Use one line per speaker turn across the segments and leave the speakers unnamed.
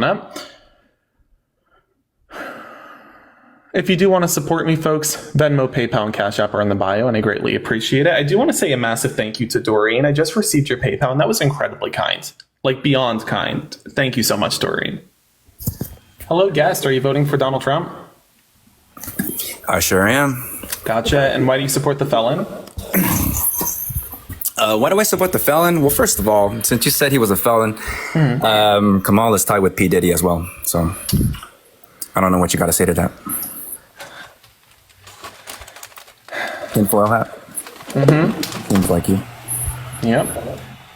up. If you do want to support me, folks, Venmo, PayPal, and Cash App are in the bio, and I greatly appreciate it. I do want to say a massive thank you to Doreen. I just received your PayPal, and that was incredibly kind. Like, beyond kind. Thank you so much, Doreen. Hello, guest. Are you voting for Donald Trump?
I sure am.
Gotcha. And why do you support the felon?
Why do I support the felon? Well, first of all, since you said he was a felon, Kamal is tied with P. Diddy as well. So I don't know what you got to say to that. Tinfoil hat. Seems like you.
Yep.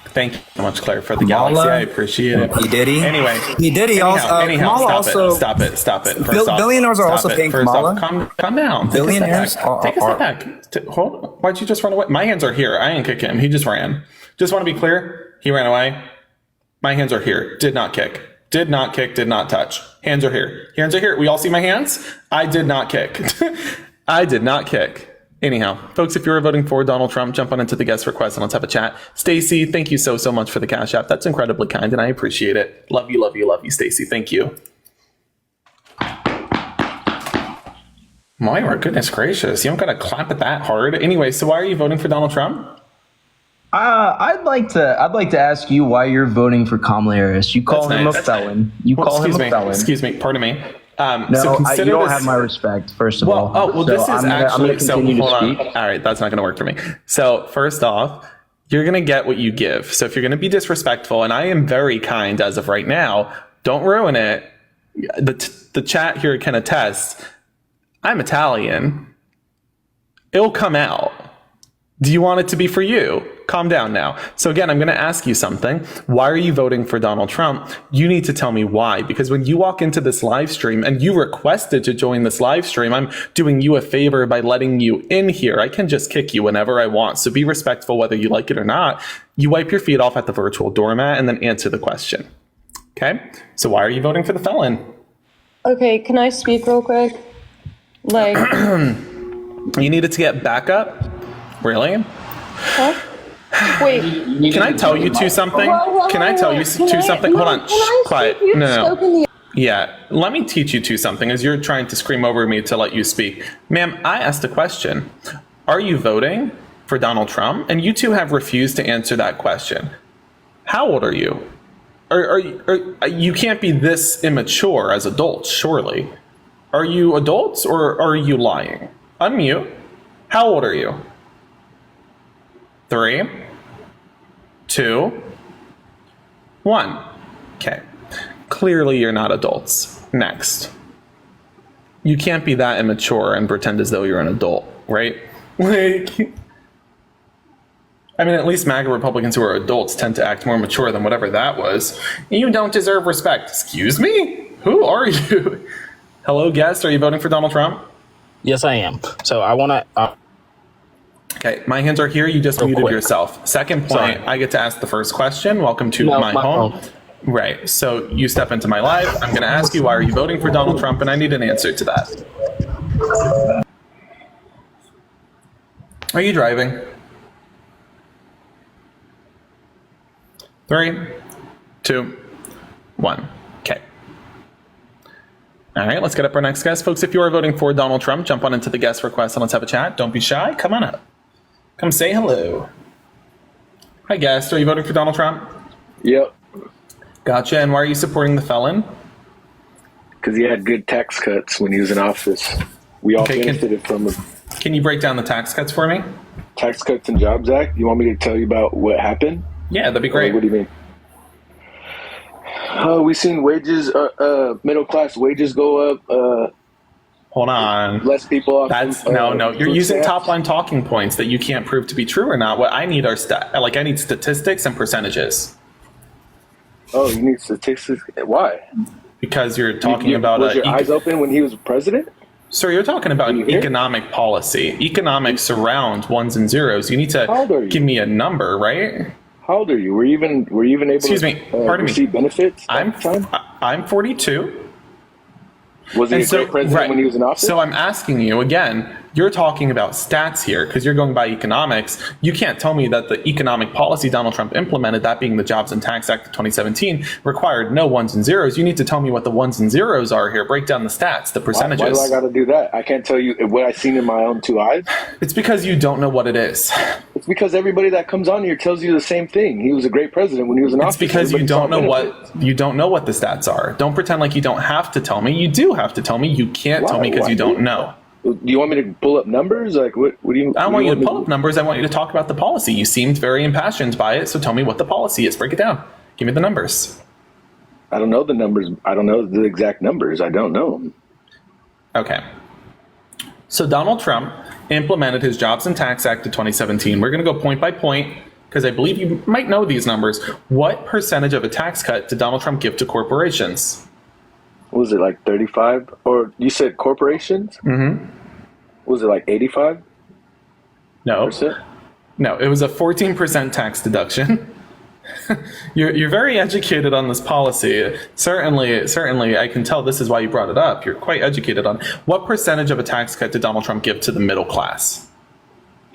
Thank you so much, Claire, for the galaxy. I appreciate it.
P. Diddy.
Anyway.
P. Diddy
anyhow,
stop
it.
Billionaires are also paying Kamala.
Calm down.
Billionaires
Take a step back. Hold on. Why'd you just run away? My hands are here. I didn't kick him. He just ran. Just want to be clear. He ran away. My hands are here. Did not kick. Did not kick. Did not touch. Hands are here. Hands are here. We all see my hands? I did not kick. I did not kick. Anyhow, folks, if you're voting for Donald Trump, jump on into the guest request and let's have a chat. Stacy, thank you so much for the Cash App. That's incredibly kind and I appreciate it. Love you, Stacy. Thank you. Moira, goodness gracious. You don't got to clap it that hard. Anyway, so why are you voting for Donald Trump?
I'd like to ask you why you're voting for Kamala Harris. You call him a felon. You call him a felon.
Excuse me. Pardon me.
No, you don't have my respect, first of all.
Well, this is
I'm going to continue to speak.
All right, that's not going to work for me. So first off, you're going to get what you give. So if you're going to be disrespectful, and I am very kind as of right now, don't ruin it. The chat here can attest. I'm Italian. It'll come out. Do you want it to be for you? Calm down now. So again, I'm going to ask you something. Why are you voting for Donald Trump? You need to tell me why. Because when you walk into this live stream and you requested to join this live stream, I'm doing you a favor by letting you in here. I can just kick you whenever I want. So be respectful whether you like it or not. You wipe your feet off at the virtual doormat and then answer the question. Okay? So why are you voting for the felon?
Okay, can I speak real quick? Like,
you needed to get backup? Really?
huh? Wait.
Can I tell you something? Can I tell you something? Hold on. Shh, quiet. No. Yeah. Let me teach you something as you're trying to scream over me to let you speak. Ma'am, I asked a question. Are you voting for Donald Trump? And you two have refused to answer that question. How old are you? You can't be this immature as adults, surely. Are you adults or are you lying? Unmute. How old are you? 3, 2, 1. Okay. Clearly you're not adults. Next. You can't be that immature and pretend as though you're an adult, right? Like, I mean, at least MAGA Republicans who are adults tend to act more mature than whatever that was. You don't deserve respect. Excuse me? Who are you? Hello, guest. Are you voting for Donald Trump?
Yes, I am. So I want to...
Okay, my hands are here. You just muted yourself. Second point, I get to ask the first question. Welcome to my home. Right, so you step into my live. I'm going to ask you, why are you voting for Donald Trump? And I need an answer to that. Are you driving? 3, 2, 1. Okay. All right, let's get up our next guest. Folks, if you are voting for Donald Trump, jump on into the guest request and let's have a chat. Don't be shy. Come on up. Come say hello. Hi, guest. Are you voting for Donald Trump?
Yep.
Gotcha. And why are you supporting the felon?
Because he had good tax cuts when he was in office. We all benefited from him.
Can you break down the tax cuts for me?
Tax Cuts and Jobs Act? You want me to tell you about what happened?
Yeah, that'd be great.
What do you mean? We've seen wages, middle class wages go up.
Hold on.
Less people off.
That's no. You're using top line talking points that you can't prove to be true or not. What I need are I need statistics and percentages.
Oh, you need statistics? Why?
Because you're talking about
was your eyes open when he was president?
Sir, you're talking about economic policy. Economics surround ones and zeros. You need to give me a number, right?
How old are you? Were you even able to receive benefits?
I'm 42.
Was he a great president when he was in office?
So I'm asking you again, You're talking about stats here because you're going by economics. You can't tell me that the economic policy Donald Trump implemented, that being the Jobs and Tax Act of 2017, required no ones and zeros. You need to tell me what the ones and zeros are here. Break down the stats, the percentages.
Why do I got to do that? I can't tell you what I've seen in my own two eyes.
It's because you don't know what it is.
It's because everybody that comes on here tells you the same thing. He was a great president when he was in office.
It's because you don't know what the stats are. Don't pretend like you don't have to tell me. You do have to tell me. You can't tell me because you don't know.
Do you want me to pull up numbers? Like what do you?
I don't want you to pull up numbers. I want you to talk about the policy. You seemed very impassioned by it, so tell me what the policy is. Break it down. Give me the numbers.
I don't know the numbers. I don't know the exact numbers. I don't know them.
Okay. So Donald Trump implemented his Jobs and Tax Act of 2017. We're going to go point by point because I believe you might know these numbers. What percentage of a tax cut did Donald Trump give to corporations?
What was it, like 35? Or you said corporations? Mm-hmm. Was it like 85%?
No. No, it was a 14% tax deduction. You're very educated on this policy. Certainly, I can tell this is why you brought it up. You're quite educated on what percentage of a tax cut did Donald Trump give to the middle class?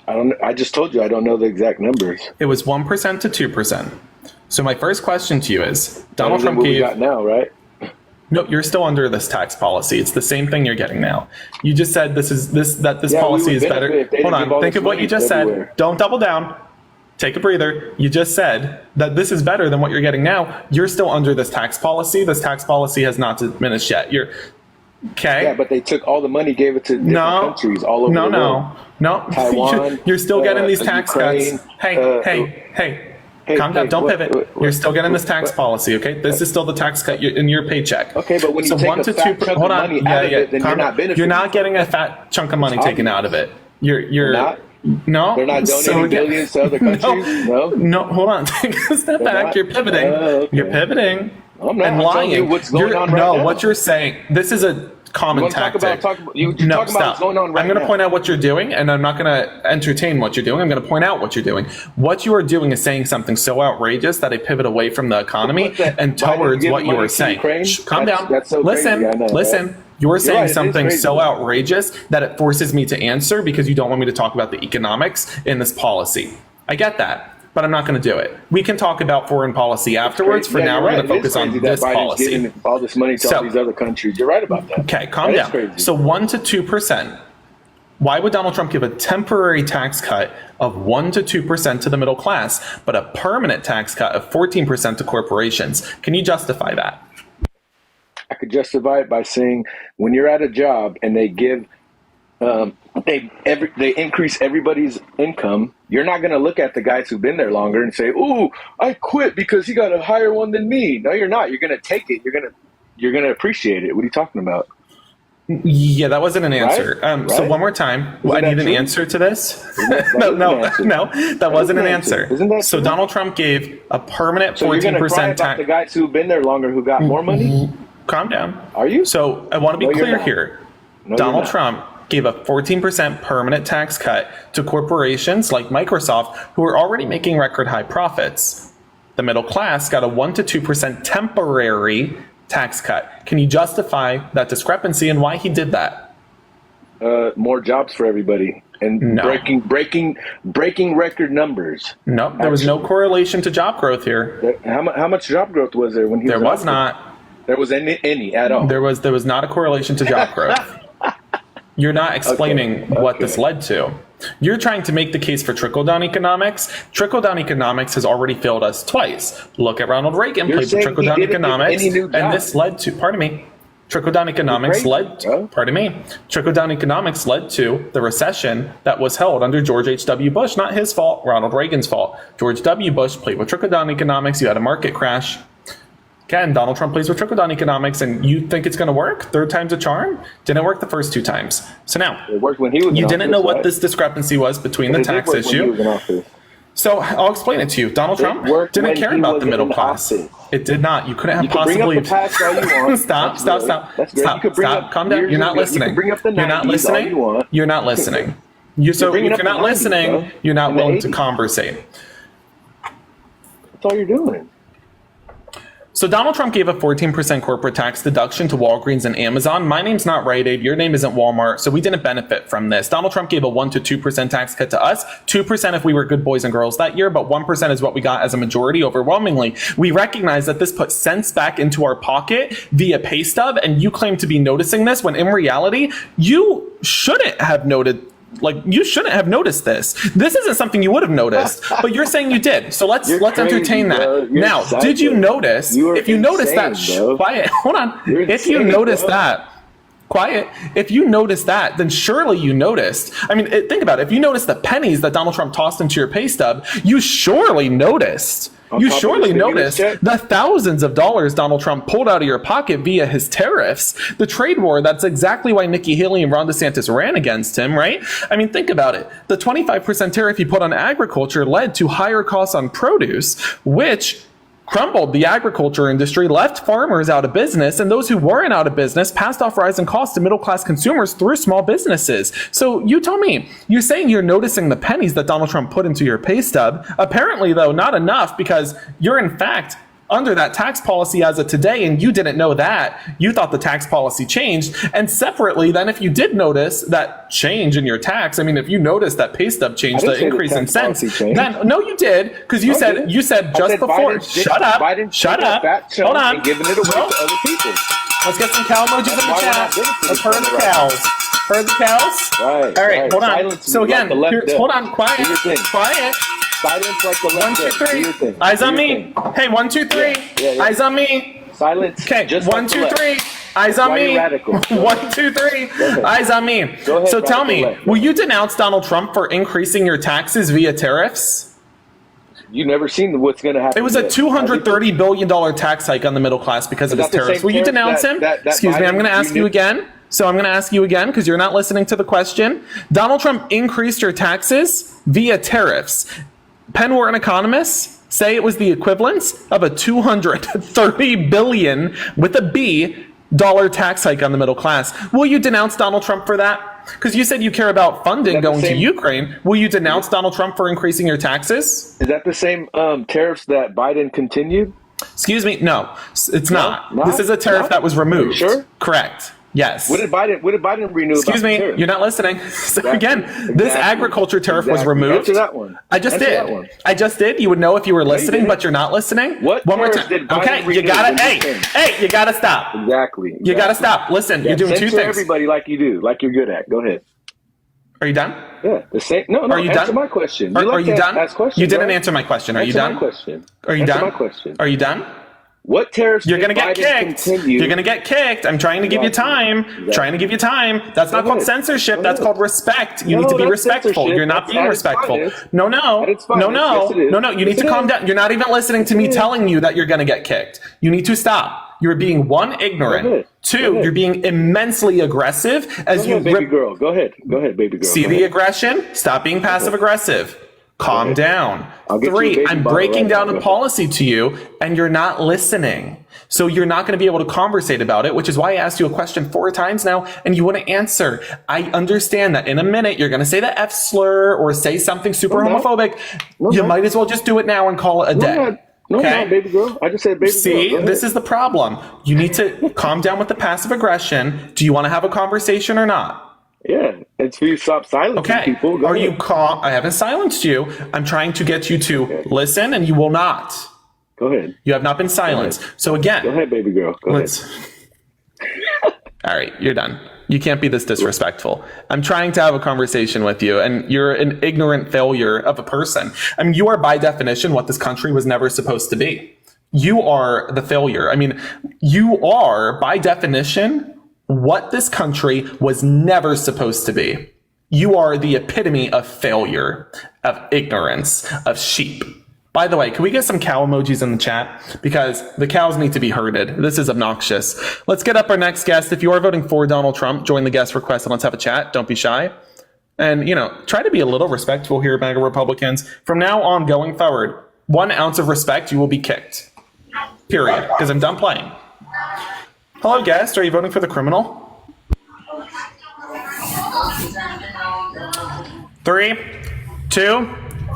I just told you I don't know the exact numbers.
It was 1% to 2%. So my first question to you is, Donald Trump gave.
We got now, right?
No, you're still under this tax policy. It's the same thing you're getting now. You just said this policy is better. Hold on. Think of what you just said. Don't double down. Take a breather. You just said that this is better than what you're getting now. You're still under this tax policy. This tax policy has not diminished yet. You're okay.
Yeah, but they took all the money, gave it to different countries all over the world.
No.
Taiwan.
You're still getting these tax
Ukraine,
cuts. Hey. Calm down. Don't pivot. You're still getting this tax policy, okay? This is still the tax cut in your paycheck.
Okay, but when you take a fat chunk of money out of it, then you're not benefiting.
You're not getting a fat chunk of money taken out of it. You're
not.
No.
They're not donating billions to other countries? No,
hold on. Take a step back. You're pivoting.
Okay.
You're pivoting.
I'm not.
And
I'm
lying.
you what's going on right now.
What you're saying, this is a common tactic.
Talk about what's going on right
I'm going to
now.
point out what you're doing, and I'm not going to entertain what you're doing. I'm going to point out what you're doing. What you are doing is saying something so outrageous that I pivot away from the economy and towards what you are saying. Calm down.
That's so
listen.
Crazy. Know,
listen.
Right?
You're saying
right,
something so outrageous that it forces me to answer because you don't want me to talk about the economics in this policy. I get that, but I'm not going to do it. We can talk about foreign policy afterwards. For now, we're going to focus on this policy.
Giving all this money to all these other countries. You're right about that.
Okay, calm down. So 1 to 2%. Why would Donald Trump give a temporary tax cut of 1 to 2% to the middle class, but a permanent tax cut of 14% to corporations? Can you justify that?
I could justify it by saying when you're at a job and they give they increase everybody's income, you're not going to look at the guys who've been there longer and say, "Ooh, I quit because he got a higher one than me." No, you're not. You're going to take it. You're going to appreciate it. What are you talking about?
Yeah, that wasn't an answer.
Right?
So one more time, I need an answer to this. No, that wasn't an answer. So Donald Trump gave a permanent 14% tax.
The guys who've been there longer who got more money?
Calm down.
Are you?
So I want to be clear here. Donald Trump gave a 14% permanent tax cut to corporations like Microsoft who are already making record high profits. The middle class got a 1 to 2% temporary tax cut. Can you justify that discrepancy and why he did that?
More jobs for everybody and breaking record numbers.
No, there was no correlation to job growth here.
How much job growth was there when he
There
was
was not.
There was any at all.
There was not a correlation to job growth. You're not explaining what this led to. You're trying to make the case for trickle-down economics. Trickle-down economics has already failed us twice. Look at Ronald Reagan, played with trickle-down economics, and this led to, trickle-down economics led to the recession that was held under George H.W. Bush. Not his fault, Ronald Reagan's fault. George W. Bush played with trickle-down economics. You had a market crash. Again, Donald Trump plays with trickle-down economics, and you think it's going to work? Third time's a charm? Didn't work the first 2 times. So now,
it worked when he was
you didn't know what this discrepancy was between the tax issue. So I'll explain it to you. Donald Trump didn't care about the middle class. It did not. You couldn't have possibly.
Stop.
Calm down. You're not listening. You're not listening. You're not listening. If you're not listening, you're not willing to conversate.
That's all you're doing.
So Donald Trump gave a 14% corporate tax deduction to Walgreens and Amazon. My name's not Rite Aid. Your name isn't Walmart. So we didn't benefit from this. Donald Trump gave a 1 to 2% tax cut to us. 2% if we were good boys and girls that year, but 1% is what we got as a majority overwhelmingly. We recognize that this puts cents back into our pocket via pay stub, and you claim to be noticing this when in reality, you shouldn't have you shouldn't have noticed this. This isn't something you would have noticed, but you're saying you did. So let's entertain that. Now, did you notice? If you notice that, quiet. Hold on. If you notice that, quiet. If you noticed that, then surely you noticed. I mean, think about it. If you noticed the pennies that Donald Trump tossed into your pay stub, you surely noticed. You surely noticed the thousands of dollars Donald Trump pulled out of your pocket via his tariffs. The trade war, that's exactly why Nikki Haley and Ron DeSantis ran against him, right? I mean, think about it. The 25% tariff he put on agriculture led to higher costs on produce, which crumbled the agriculture industry, left farmers out of business, and those who weren't out of business passed off rising costs to middle-class consumers through small businesses. So you tell me, you're saying you're noticing the pennies that Donald Trump put into your pay stub. Apparently, though, not enough, because you're in fact under that tax policy as of today, and you didn't know that. You thought the tax policy changed. And separately, then if you did notice that change in your tax, I mean, if you noticed that pay stub change, the increase in cents, then no, you did, because you said just before. Shut up. Hold on.
Giving it away to other people.
Let's get some cow emojis in the chat. Let's herd the cows. Herd the cows.
Right.
All right. Hold on. So again, hold on. Quiet. Quiet.
Silence like the left.
1, 2, 3. Eyes on me. Hey, 1, 2, 3. Eyes on me.
Silence.
Okay. 1, 2, 3. Eyes on me. 1, 2, 3. Eyes on me. So tell me, will you denounce Donald Trump for increasing your taxes via tariffs?
You've never seen what's going to happen.
It was a $230 billion tax hike on the middle class because of his tariffs. Will you denounce him? Excuse me, I'm going to ask you again. So I'm going to ask you again because you're not listening to the question. Donald Trump increased your taxes via tariffs. Penn Wharton economists say it was the equivalent of a $230 billion with a B dollar tax hike on the middle class. Will you denounce Donald Trump for that? Because you said you care about funding going to Ukraine. Will you denounce Donald Trump for increasing your taxes?
Is that the same tariffs that Biden continued?
Excuse me. No, it's not. This is a tariff that was removed.
Are you sure?
Correct. Yes.
What did Biden renew?
Excuse me, you're not listening. So again, this agriculture tariff was removed.
Answer that one.
I just did. I just did. You would know if you were listening, but you're not listening.
What?
One more time. Okay, you gotta. Hey, you gotta stop.
Exactly.
You gotta stop. Listen, you're doing two things.
Everybody like you do, like you're good at. Go ahead.
Are you done?
Yeah. The same. No.
Are you
answer
done?
My question.
Are you done?
Ask questions,
you didn't answer my question. Are you done?
My question.
Are you
answer
done?
My question.
Are you done?
What tariffs?
You're gonna get kicked.
Continue?
You're gonna get kicked. I'm trying to give you time. Trying to give you time. That's not called censorship. That's called respect. You need to be respectful. You're not being respectful. No. You need to calm down. You're not even listening to me telling you that you're gonna get kicked. You need to stop. You're being 1, ignorant. 2, you're being immensely aggressive as you
baby girl. Go ahead, baby girl.
See the aggression? Stop being passive aggressive. Calm down. 3, I'm breaking down a policy to you and you're not listening. So you're not going to be able to conversate about it, which is why I asked you a question 4 times now and you wouldn't answer. I understand that in a minute you're going to say the F slur or say something super homophobic. You might as well just do it now and call it a day.
No, baby girl. I just said baby girl.
See, this is the problem. You need to calm down with the passive aggression. Do you want to have a conversation or not?
Yeah, it's for you to stop silencing people.
Are you calm? I haven't silenced you. I'm trying to get you to listen, and you will not.
Go ahead.
You have not been silenced. So again,
go ahead, baby girl. Go ahead.
All right, you're done. You can't be this disrespectful. I'm trying to have a conversation with you, and you're an ignorant failure of a person. I mean, you are by definition what this country was never supposed to be. You are the failure. I mean, you are by definition what this country was never supposed to be. You are the epitome of failure, of ignorance, of sheep. By the way, can we get some cow emojis in the chat? Because the cows need to be herded. This is obnoxious. Let's get up our next guest. If you are voting for Donald Trump, join the guest request and let's have a chat. Don't be shy. And, try to be a little respectful here, MAGA Republicans. From now on, going forward, 1 ounce of respect, you will be kicked. Period. Because I'm done playing. Hello, guest. Are you voting for the criminal? 3, 2,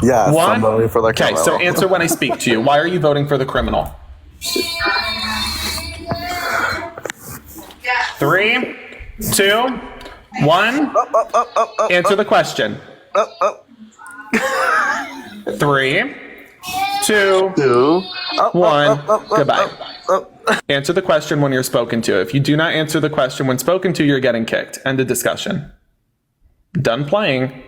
Yes,
1.
I'm voting for the criminal.
Okay, so answer when I speak to you. Why are you voting for the criminal? 3, 2, 1. Answer the question. 3, 2, 1. Goodbye. Answer the question when you're spoken to. If you do not answer the question when spoken to, you're getting kicked. End of discussion. Done playing.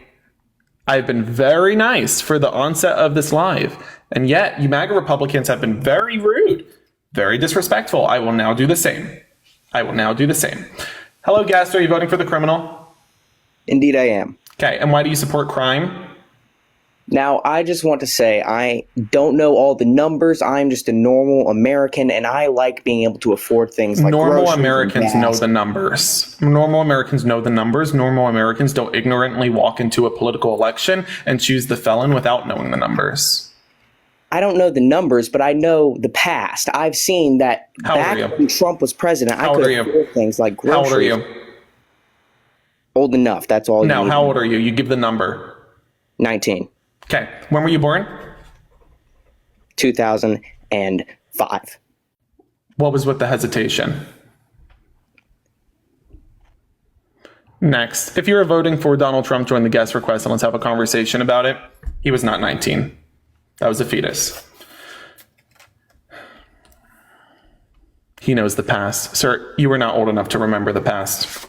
I've been very nice for the onset of this live, and yet you MAGA Republicans have been very rude, very disrespectful. I will now do the same. Hello, guest. Are you voting for the criminal?
Indeed, I am.
Okay, and why do you support crime?
Now, I just want to say I don't know all the numbers. I'm just a normal American, and I like being able to afford things like
normal
groceries
Americans
and
know
gas.
the numbers. Normal Americans know the numbers. Normal Americans don't ignorantly walk into a political election and choose the felon without knowing the numbers.
I don't know the numbers, but I know the past. I've seen that
How old
back
are you?
when Trump was president,
How
I
old
could
are you?
afford things like
How old are
groceries.
you?
Old enough. That's all.
Now,
you need.
how old are you? You give the number.
19.
Okay. When were you born?
2005.
What was with the hesitation? Next. If you were voting for Donald Trump, join the guest request and let's have a conversation about it. He was not 19. That was a fetus. He knows the past. Sir, you were not old enough to remember the past.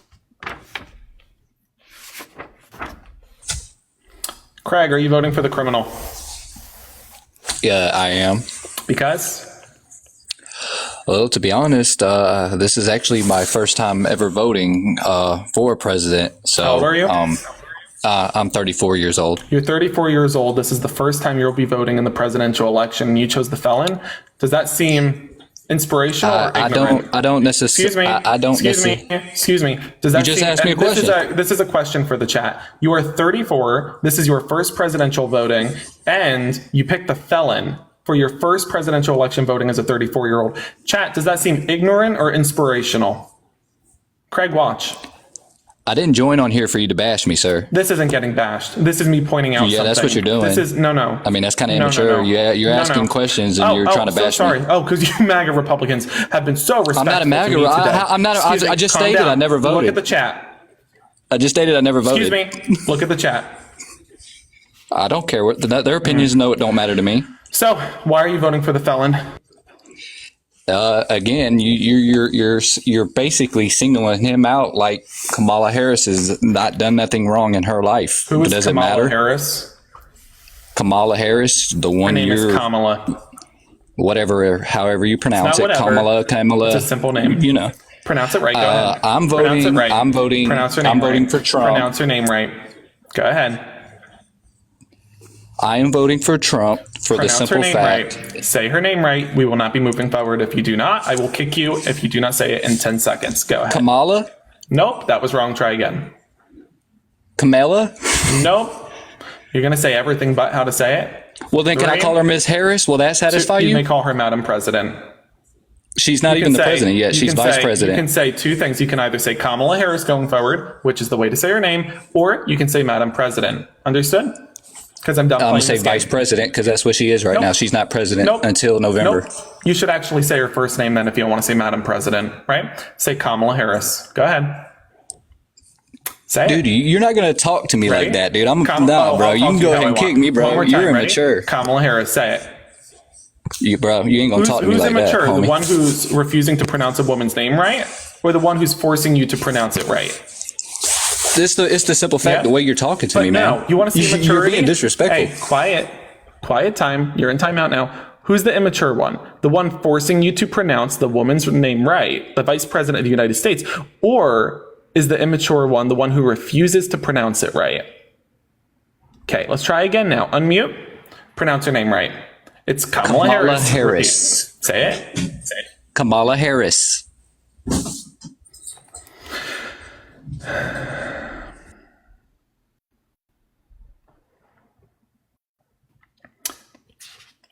Craig, are you voting for the criminal?
Yeah, I am.
Because?
Well, to be honest, this is actually my first time ever voting for a president. So,
How old are you?
I'm 34 years old.
You're 34 years old. This is the first time you'll be voting in the presidential election and you chose the felon. Does that seem inspirational or ignorant?
I don't necessarily.
Excuse me.
I don't
Excuse me. Excuse me. Does that
just
seem,
asked me a question.
This is a question for the chat. You are 34. This is your first presidential voting, and you picked the felon for your first presidential election voting as a 34-year-old. Chat, does that seem ignorant or inspirational? Craig, watch.
I didn't join on here for you to bash me, sir.
This isn't getting bashed. This is me pointing out something.
Yeah, that's what you're doing.
This is, no.
I mean, that's kind of immature. You're asking questions and you're trying to bash
sorry.
me.
Oh, because you MAGA Republicans have been so respectful.
I'm not a MAGA.
to me today.
I'm not.
Excuse me,
I just
calm
stated
down.
I never voted.
Look at the chat.
I just stated I never voted.
Excuse me. Look at the chat.
I don't care what their opinions. No, it don't matter to me.
So, why are you voting for the felon?
Again, you're basically singling him out like Kamala Harris has not done nothing wrong in her life.
Who is
Does it
Kamala
matter?
Harris?
Kamala Harris, the
Her
one
name is
you're
Kamala.
whatever, however you pronounce
It's
it,
not whatever.
Kamala.
It's a simple name.
You know,
Pronounce it right. Go ahead.
I'm
Pronounce
voting.
it right.
I'm voting.
Pronounce her name
I'm voting
right.
for Trump.
Pronounce her name right. Go ahead.
I am voting for Trump for the
Pronounce her
simple
name
fact.
right. Say her name right. We will not be moving forward if you do not. I will kick you if you do not say it in 10 seconds. Go ahead.
Kamala.
Nope, that was wrong. Try again.
Kamala.
Nope. You're going to say everything but how to say it?
Well, then, can I call her Ms. Harris? Will that satisfy
You
you?
may call her Madam President.
She's not
You
even
can
the
say-
president yet.
you
She's
can
vice
say-
president.
You can say two things. You can either say Kamala Harris going forward, which is the way to say her name, or you can say Madam President. Understood? Because I'm done
I'm
playing
going to say
this game.
vice president because that's what she is right
Nope.
now. She's not president
Nope.
until November.
Nope. You should actually say her first name then if you don't want to say Madam President, right? Say Kamala Harris. Go ahead. Say
Dude,
it.
you're not going to talk to me
Ready?
like that, dude. I'm
Kam-
nah,
oh,
bro.
I'll
You
talk
can
to
go
how
ahead
I
and
want.
kick me,
One
bro.
more
You're
time, ready?
immature.
Kamala Harris. Say it.
Bro, you ain't going to talk to me
Who's
like that,
immature?
homie.
The one who's refusing to pronounce a woman's name right, or the one who's forcing you to pronounce it right?
It's the simple fact,
Yeah.
the way you're talking to
But
me,
no,
man.
you want to see maturity?
You're being disrespectful.
Hey, quiet time. You're in timeout now. Who's the immature one? The one forcing you to pronounce the woman's name right, the vice president of the United States, or is the immature one the one who refuses to pronounce it right? Okay, let's try again now. Unmute. Pronounce her name right. It's Kamala Harris.
Harris.
Say it. Say it.
Kamala Harris.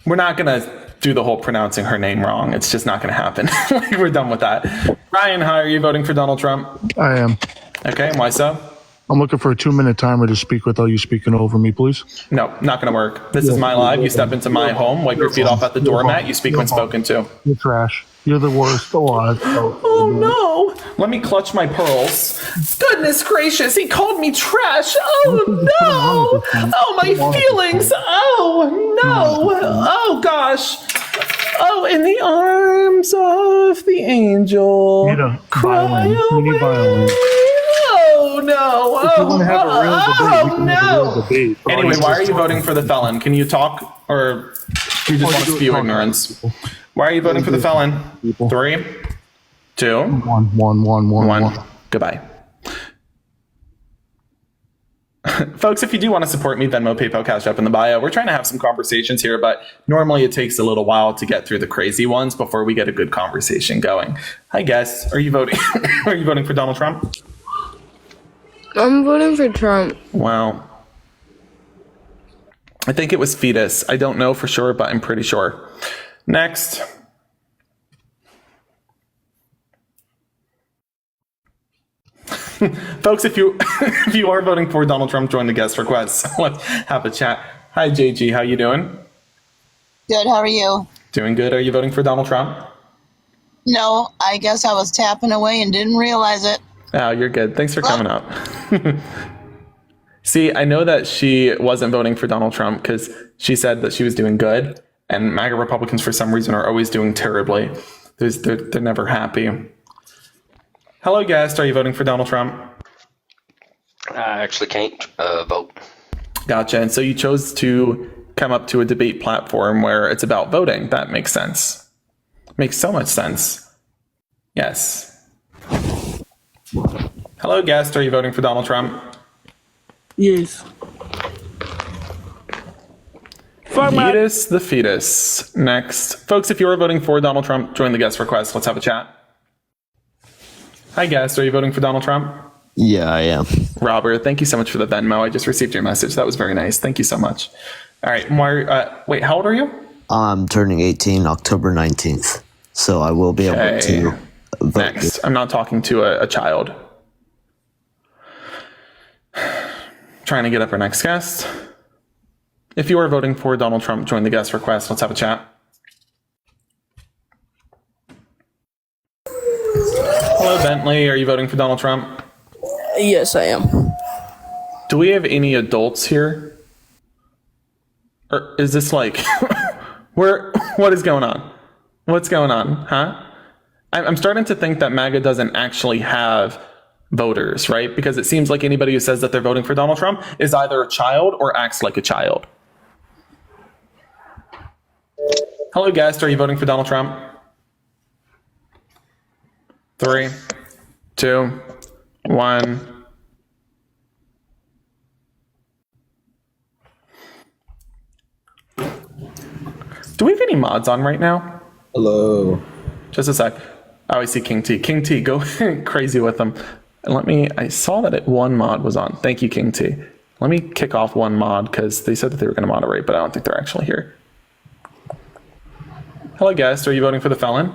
We're not going to do the whole pronouncing her name wrong. It's just not going to happen. We're done with that. Ryan, how are you voting for Donald Trump?
I am.
Okay, and why so?
I'm looking for a 2-minute timer to speak without you speaking over me, please.
No, not going to work. This is my live. You step into my home, wipe your feet off at the doormat. You speak when spoken to.
You're trash. You're the worst alive.
Oh no! Let me clutch my pearls. Goodness gracious, he called me trash. Oh no! Oh, my feelings. Oh no! Oh gosh. Oh, in the arms of the angel.
You need a
Cry
violin. You need
away.
violin.
Oh no!
If you want to have a real debate, we can have a real debate. But
Anyway,
all
why are
just
you voting for the felon? Can you talk, or do you just want to spew ignorance? Why are you voting for the felon? 3, 2, one. Goodbye. Folks, if you do want to support me, Venmo, PayPal, Cash App in the bio. We're trying to have some conversations here, but normally it takes a little while to get through the crazy ones before we get a good conversation going. Hi, guess. Are you voting? Are you voting for Donald Trump?
I'm voting for Trump.
Wow. I think it was fetus. I don't know for sure, but I'm pretty sure. Next. Folks, if you if you are voting for Donald Trump, join the guest requests. Let's have a chat. Hi, JG. How you doing?
Good. How are you?
Doing good. Are you voting for Donald Trump?
No, I guess I was tapping away and didn't realize it.
Oh, you're good. Thanks for coming up. See, I know that she wasn't voting for Donald Trump because she said that she was doing good, and MAGA Republicans, for some reason, are always doing terribly. They're never happy. Hello, guest. Are you voting for Donald Trump?
I actually can't vote.
Gotcha. And so you chose to come up to a debate platform where it's about voting. That makes sense. Makes so much sense. Yes. Hello, guest. Are you voting for Donald Trump?
Yes.
Fetus the fetus. Next. Folks, if you are voting for Donald Trump, join the guest request. Let's have a chat. Hi, guest. Are you voting for Donald Trump?
Yeah, I am.
Robert, thank you so much for the Venmo. I just received your message. That was very nice. Thank you so much. All right. Wait, how old are you?
I'm turning 18 October 19th. So I will be able to vote.
Next. I'm not talking to a child. Trying to get up our next guest. If you are voting for Donald Trump, join the guest request. Let's have a chat. Hello, Bentley. Are you voting for Donald Trump?
Yes, I am.
Do we have any adults here? Or is this like, what is going on? What's going on, huh? I'm starting to think that MAGA doesn't actually have voters, right? Because it seems like anybody who says that they're voting for Donald Trump is either a child or acts like a child. Hello, guest. Are you voting for Donald Trump? 3, 2, 1. Do we have any mods on right now?
Hello.
Just a sec. Oh, I see King T. King T, go crazy with them. And I saw that one mod was on. Thank you, King T. Let me kick off one mod because they said that they were going to moderate, but I don't think they're actually here. Hello, guest. Are you voting for the felon?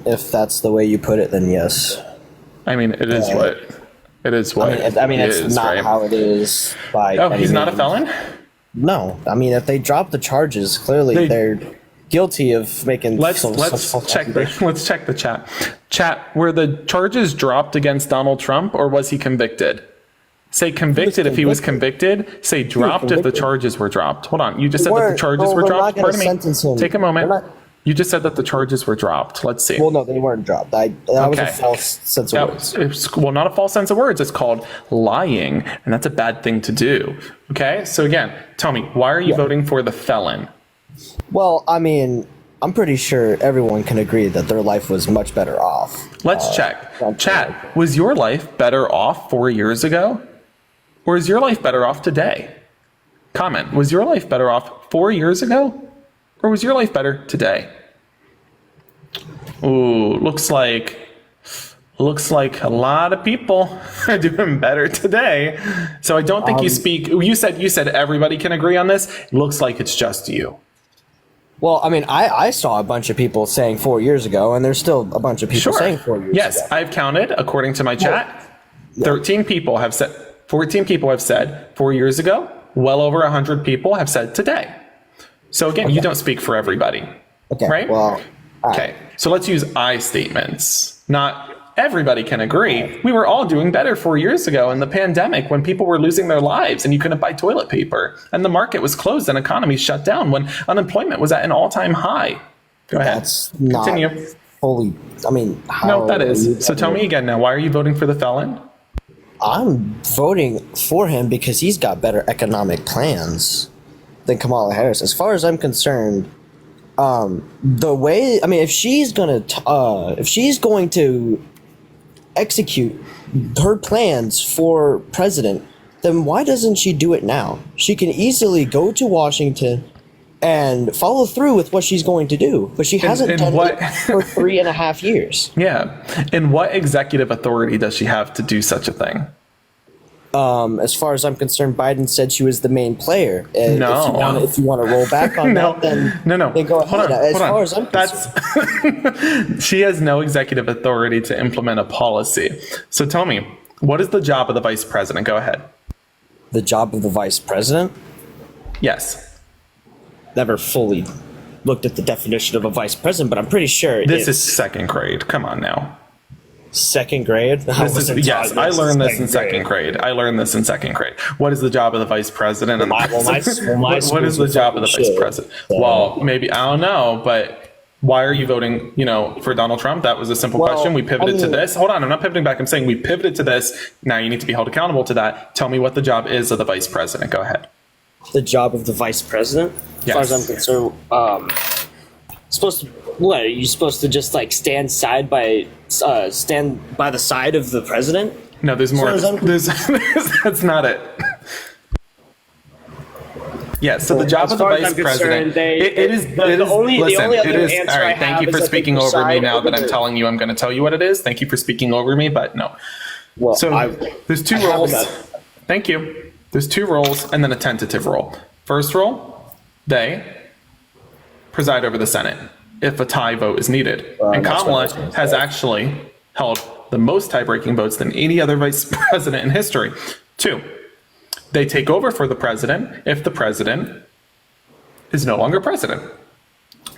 If that's the way you put it, then yes.
I mean, it is what
I mean, it's
is,
not
right?
how it is by.
Oh,
any
he's not a
means.
felon?
No, I mean, if they drop the charges, clearly they're guilty of making.
Let's check the chat. Chat, were the charges dropped against Donald Trump, or was he convicted? Say convicted if he was convicted. Say dropped if the charges were dropped. Hold on, you just said that the charges were dropped. Pardon me. Take a moment. You just said that the charges were dropped. Let's see.
Well, no, they weren't dropped. That was a false sense of words.
Well, not a false sense of words. It's called lying, and that's a bad thing to do. Okay? So again, tell me, why are you voting for the felon?
Well, I mean, I'm pretty sure everyone can agree that their life was much better off.
Let's check. Chat, was your life better off 4 years ago? Or is your life better off today? Comment, was your life better off 4 years ago? Or was your life better today? Ooh, looks like a lot of people are doing better today. So I don't think you said everybody can agree on this. It looks like it's just you.
Well, I mean, I saw a bunch of people saying 4 years ago, and there's still a bunch of people saying 4 years ago.
Yes, I've counted, according to my chat, 14 people have said 4 years ago. Well over 100 people have said today. So again, you don't speak for everybody.
Okay.
Right?
Well.
Okay. So let's use I statements. Not everybody can agree. We were all doing better 4 years ago in the pandemic when people were losing their lives and you couldn't buy toilet paper and the market was closed and economies shut down when unemployment was at an all-time high. Go ahead.
That's not
Continue.
fully. I mean, how
No, that
are you
is. So tell me again now, why are you voting for the felon?
I'm voting for him because he's got better economic plans than Kamala Harris. As far as I'm concerned, the way, I mean, if she's going to execute her plans for president, then why doesn't she do it now? She can easily go to Washington and follow through with what she's going to do, but she hasn't done it for 3.5 years.
Yeah. And what executive authority does she have to do such a thing?
As far as I'm concerned, Biden said she was the main player.
No.
If you want to roll back on that, then
No.
then go ahead. As far as I'm
concerned, she has no executive authority to implement a policy. So tell me, what is the job of the vice president? Go ahead.
The job of the vice president?
Yes.
Never fully looked at the definition of a vice president, but I'm pretty sure
this is second grade. Come on now.
Second grade?
Yes, I learned this in second grade. What is the job of the vice president? What is the job of the vice president? Well, maybe, I don't know, but why are you voting, for Donald Trump? That was a simple question. We pivoted to this. Hold on, I'm not pivoting back. I'm saying we pivoted to this. Now you need to be held accountable to that. Tell me what the job is of the vice president. Go ahead.
The job of the vice president? As far as I'm concerned, what, are you supposed to just stand by the side of the president?
No, there's more. That's not it. Yeah, so the job of the vice president, it is. The only other answer all right, thank you for speaking over me now that I'm telling you I'm going to tell you what it is. Thank you for speaking over me, but no.
Well,
so there's two roles. Thank you. There's two roles and then a tentative role. First role, they preside over the Senate if a tie vote is needed. And Kamala has actually held the most tie-breaking votes than any other vice president in history. 2, they take over for the president if the president is no longer president.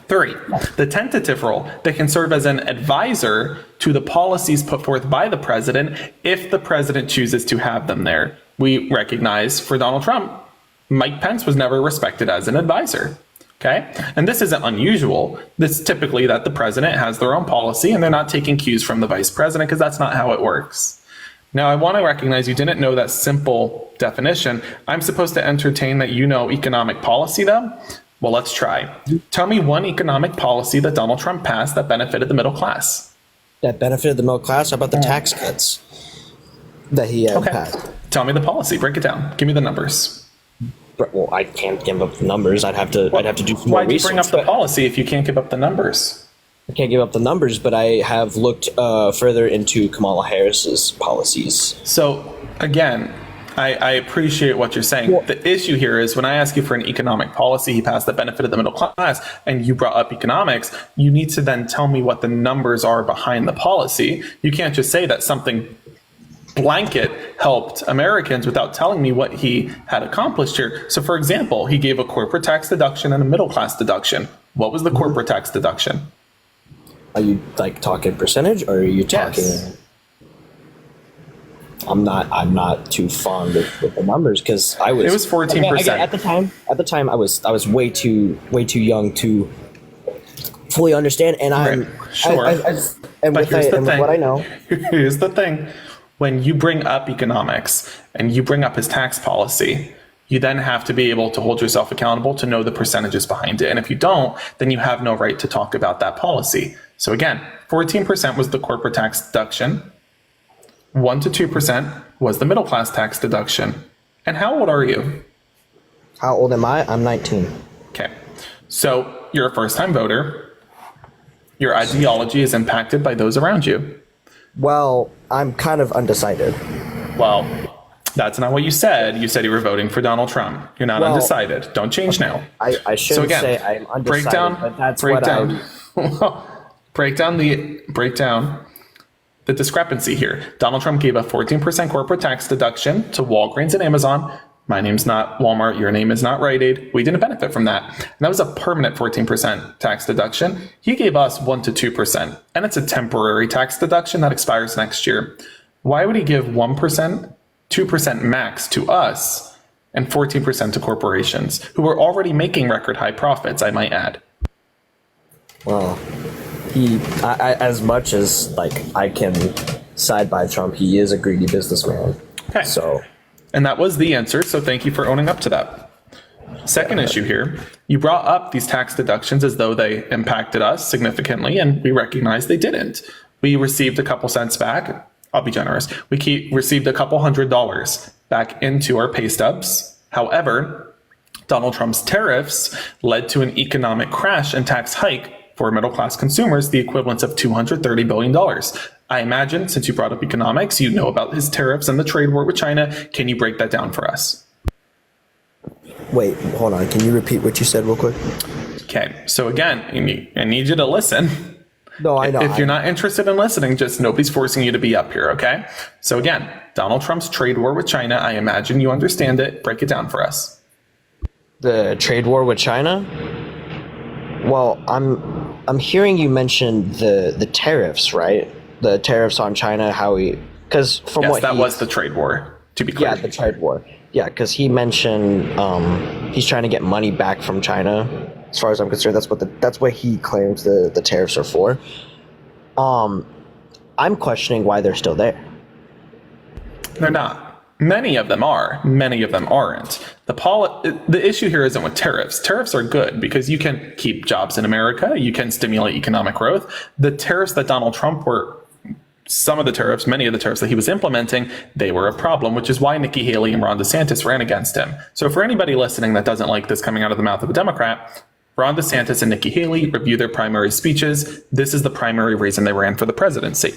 3, the tentative role, they can serve as an advisor to the policies put forth by the president if the president chooses to have them there. We recognize for Donald Trump, Mike Pence was never respected as an advisor. Okay. And this isn't unusual. This typically that the president has their own policy and they're not taking cues from the vice president because that's not how it works. Now, I want to recognize you didn't know that simple definition. I'm supposed to entertain that you know economic policy though? Well, let's try. Tell me one economic policy that Donald Trump passed that benefited the middle class.
That benefited the middle class? How about the tax cuts that he passed?
Tell me the policy. Break it down. Give me the numbers.
Well, I can't give up the numbers. I'd have to do some more research. Why do you bring
up the policy if you can't give up the numbers?
I can't give up the numbers, but I have looked further into Kamala Harris's policies.
So again, I appreciate what you're saying. Well, the issue here is when I ask you for an economic policy he passed that benefited the middle class, and you brought up economics, you need to then tell me what the numbers are behind the policy. You can't just say that something blanket helped Americans without telling me what he had accomplished here. So for example, he gave a corporate tax deduction and a middle class deduction. What was the corporate tax deduction?
Are you talking percentage or are you talking? Yes. I'm not too fond of the numbers because it
was 14%.
At the time I was way too young to fully understand, and I'm
sure.
What I know.
Here's the thing. When you bring up economics and you bring up his tax policy, you then have to be able to hold yourself accountable to know the percentages behind it. And if you don't, then you have no right to talk about that policy. So again, 14% was the corporate tax deduction. 1 to 2% was the middle class tax deduction. And how old are you?
How old am I? I'm 19.
Okay. So you're a first-time voter. Your ideology is impacted by those around you.
Well, I'm kind of undecided.
Well, that's not what you said. You said you were voting for Donald Trump. You're not undecided. Don't change now.
I shouldn't say I'm undecided, but that's break
down the discrepancy here. Donald Trump gave a 14% corporate tax deduction to Walgreens and Amazon. My name's not Walmart. Your name is not Rite Aid. We didn't benefit from that. And that was a permanent 14% tax deduction. He gave us 1 to 2%, and it's a temporary tax deduction that expires next year. Why would he give 1%, 2% max to us, and 14% to corporations who were already making record high profits, I might add?
Well, as much as like I can side by Trump, he is a greedy businessman.
Okay. And that was the answer, so thank you for owning up to that. Second issue here, you brought up these tax deductions as though they impacted us significantly, and we recognize they didn't. We received a couple cents back. I'll be generous. We received a couple $100 back into our pay stubs. However, Donald Trump's tariffs led to an economic crash and tax hike for middle-class consumers, the equivalent of $230 billion. I imagine, since you brought up economics, you know about his tariffs and the trade war with China. Can you break that down for us?
Wait, hold on. Can you repeat what you said real quick?
Okay, so again, I need you to listen.
No, I know.
If you're not interested in listening, just nobody's forcing you to be up here, okay? So again, Donald Trump's trade war with China, I imagine you understand it. Break it down for us.
The trade war with China? Well, I'm hearing you mention the tariffs, right? The tariffs on China, because from
yes,
what
that was the trade war, to be clear.
Yeah, the trade war. Yeah, because he mentioned he's trying to get money back from China. As far as I'm concerned, that's what he claims the tariffs are for. I'm questioning why they're still there.
They're not. Many of them are. Many of them aren't. The issue here isn't with tariffs. Tariffs are good because you can keep jobs in America. You can stimulate economic growth. The tariffs that Donald Trump many of the tariffs that he was implementing, they were a problem, which is why Nikki Haley and Ron DeSantis ran against him. So for anybody listening that doesn't like this coming out of the mouth of a Democrat, Ron DeSantis and Nikki Haley review their primary speeches. This is the primary reason they ran for the presidency.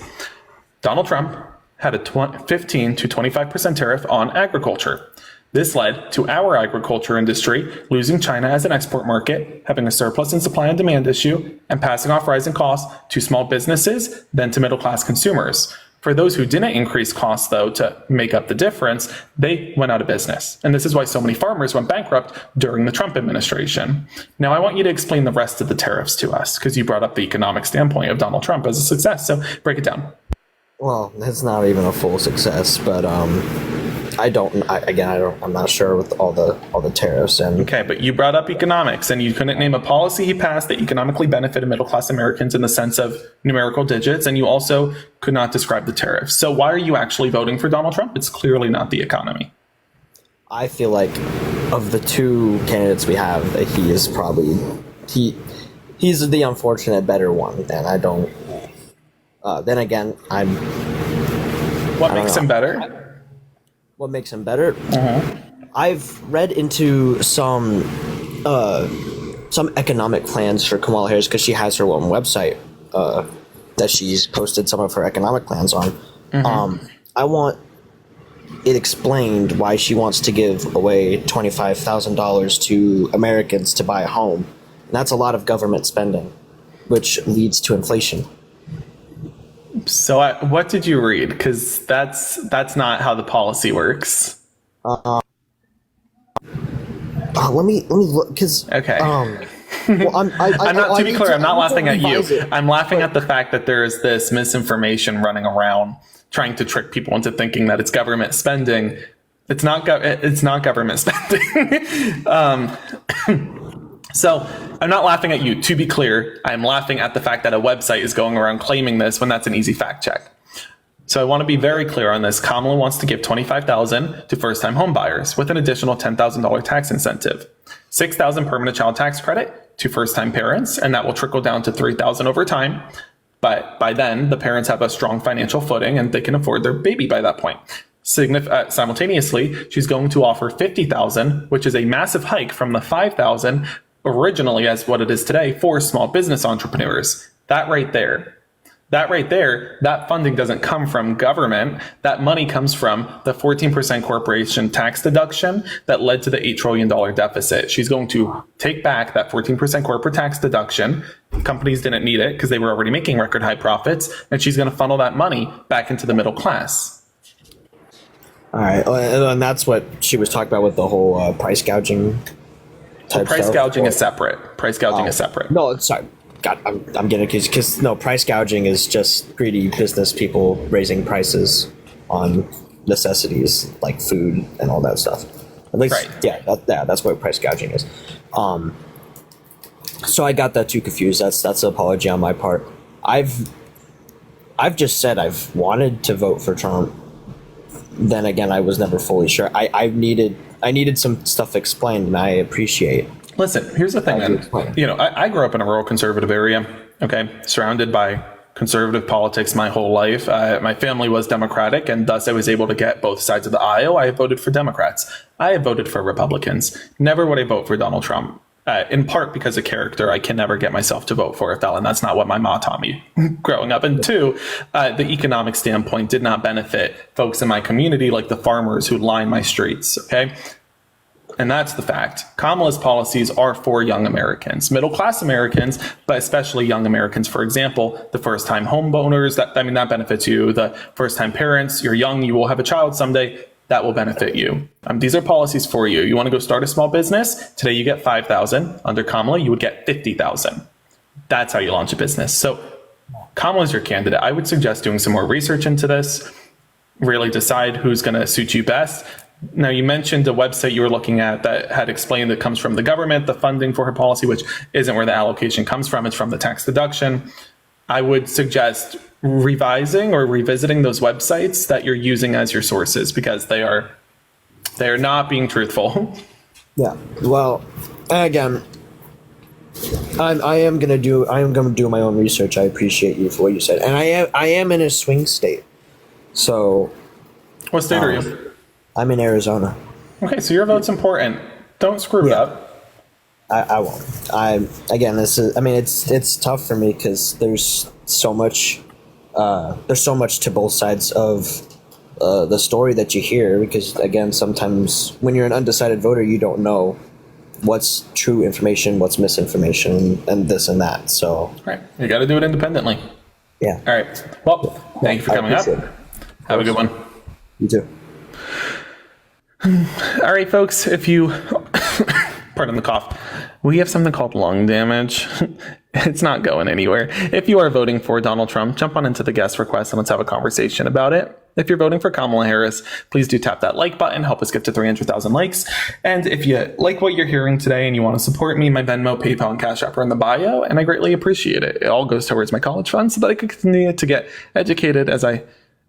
Donald Trump had a 15 to 25% tariff on agriculture. This led to our agriculture industry losing China as an export market, having a surplus in supply and demand issue, and passing off rising costs to small businesses, then to middle-class consumers. For those who didn't increase costs, though, to make up the difference, they went out of business. And this is why so many farmers went bankrupt during the Trump administration. Now, I want you to explain the rest of the tariffs to us, because you brought up the economic standpoint of Donald Trump as a success. So break it down.
Well, it's not even a full success, but I'm not sure with all the tariffs and.
Okay, but you brought up economics, and you couldn't name a policy he passed that economically benefited middle-class Americans in the sense of numerical digits, and you also could not describe the tariffs. So why are you actually voting for Donald Trump? It's clearly not the economy.
I feel like of the two candidates we have, he is probably he's the unfortunate better one, and I don't. Then again,
What makes him better?
What makes him better? I've read into some economic plans for Kamala Harris because she has her own website that she's posted some of her economic plans on. I want it explained why she wants to give away $25,000 to Americans to buy a home. And that's a lot of government spending, which leads to inflation.
So what did you read? Because that's not how the policy works.
Let me look. Because
okay.
Well, I'm
not. To be clear, I'm not laughing at you. I'm laughing at the fact that there is this misinformation running around, trying to trick people into thinking that it's government spending. It's not. It's not government spending. So I'm not laughing at you. To be clear, I'm laughing at the fact that a website is going around claiming this when that's an easy fact check. So I want to be very clear on this. Kamala wants to give $25,000 to first-time home buyers with an additional $10,000 tax incentive, $6,000 permanent child tax credit to first-time parents, and that will trickle down to $3,000 over time. But by then, the parents have a strong financial footing and they can afford their baby by that point. Simultaneously, she's going to offer $50,000, which is a massive hike from the $5,000 originally as what it is today for small business entrepreneurs. That right there, that funding doesn't come from government. That money comes from the 14% corporation tax deduction that led to the $8 trillion deficit. She's going to take back that 14% corporate tax deduction. Companies didn't need it because they were already making record high profits, and she's going to funnel that money back into the middle class.
All right, and that's what she was talking about with the whole price gouging.
Price gouging is separate. Price gouging is separate.
No, sorry. God, I'm getting accused because no, price gouging is just greedy business people raising prices on necessities like food and all that stuff. At least, right. That's what price gouging is. So I got that too confused. That's an apology on my part. I've just said I've wanted to vote for Trump. Then again, I was never fully sure. I needed some stuff explained, and I appreciate.
Listen, here's the thing, man. You know, I grew up in a rural conservative area, okay, surrounded by conservative politics my whole life. My family was Democratic, and thus I was able to get both sides of the aisle. I voted for Democrats. I have voted for Republicans. Never would I vote for Donald Trump. In part because of character, I can never get myself to vote for a felon. That's not what my mom taught me growing up. And two, the economic standpoint did not benefit folks in my community like the farmers who line my streets, okay? And that's the fact. Kamala's policies are for young Americans, middle-class Americans, but especially young Americans. For example, the first-time homeowners, that benefits you. The first-time parents, you're young, you will have a child someday, that will benefit you. These are policies for you. You want to go start a small business? Today you get $5,000. Under Kamala, you would get $50,000. That's how you launch a business. So Kamala's your candidate. I would suggest doing some more research into this, really decide who's going to suit you best. Now, you mentioned a website you were looking at that had explained that comes from the government, the funding for her policy, which isn't where the allocation comes from. It's from the tax deduction. I would suggest revising or revisiting those websites that you're using as your sources because they are not being truthful.
Yeah. Well, again, I am gonna do my own research. I appreciate you for what you said, and I am in a swing state. So,
what state are you?
I'm in Arizona.
Okay, so your vote's important. Don't screw it up.
I won't. It's tough for me because there's so much to both sides of the story that you hear. Because again, sometimes when you're an undecided voter, you don't know what's true information, what's misinformation, and this and that. So,
right, you got to do it independently.
Yeah.
All right. Well, thank you for coming up. Have a good one.
You too.
All right, folks, if you, pardon the cough, we have something called lung damage. It's not going anywhere. If you are voting for Donald Trump, jump on into the guest request and let's have a conversation about it. If you're voting for Kamala Harris, please do tap that like button, help us get to 300,000 likes. And if you like what you're hearing today and you want to support me, my Venmo, PayPal, and Cash App are in the bio, and I greatly appreciate it. It all goes towards my college fund so that I can continue to get educated as I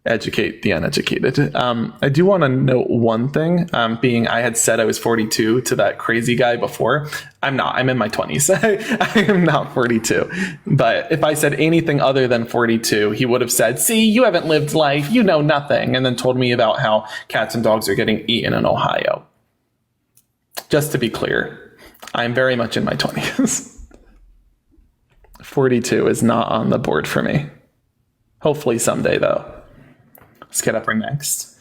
educate the uneducated. I do want to note one thing, being I had said I was 42 to that crazy guy before. I'm not. I'm in my 20s. I am not 42. But if I said anything other than 42, he would have said, see, you haven't lived life. You know nothing. And then told me about how cats and dogs are getting eaten in Ohio. Just to be clear, I'm very much in my 20s. 42 is not on the board for me. Hopefully someday, though. Let's get up our next.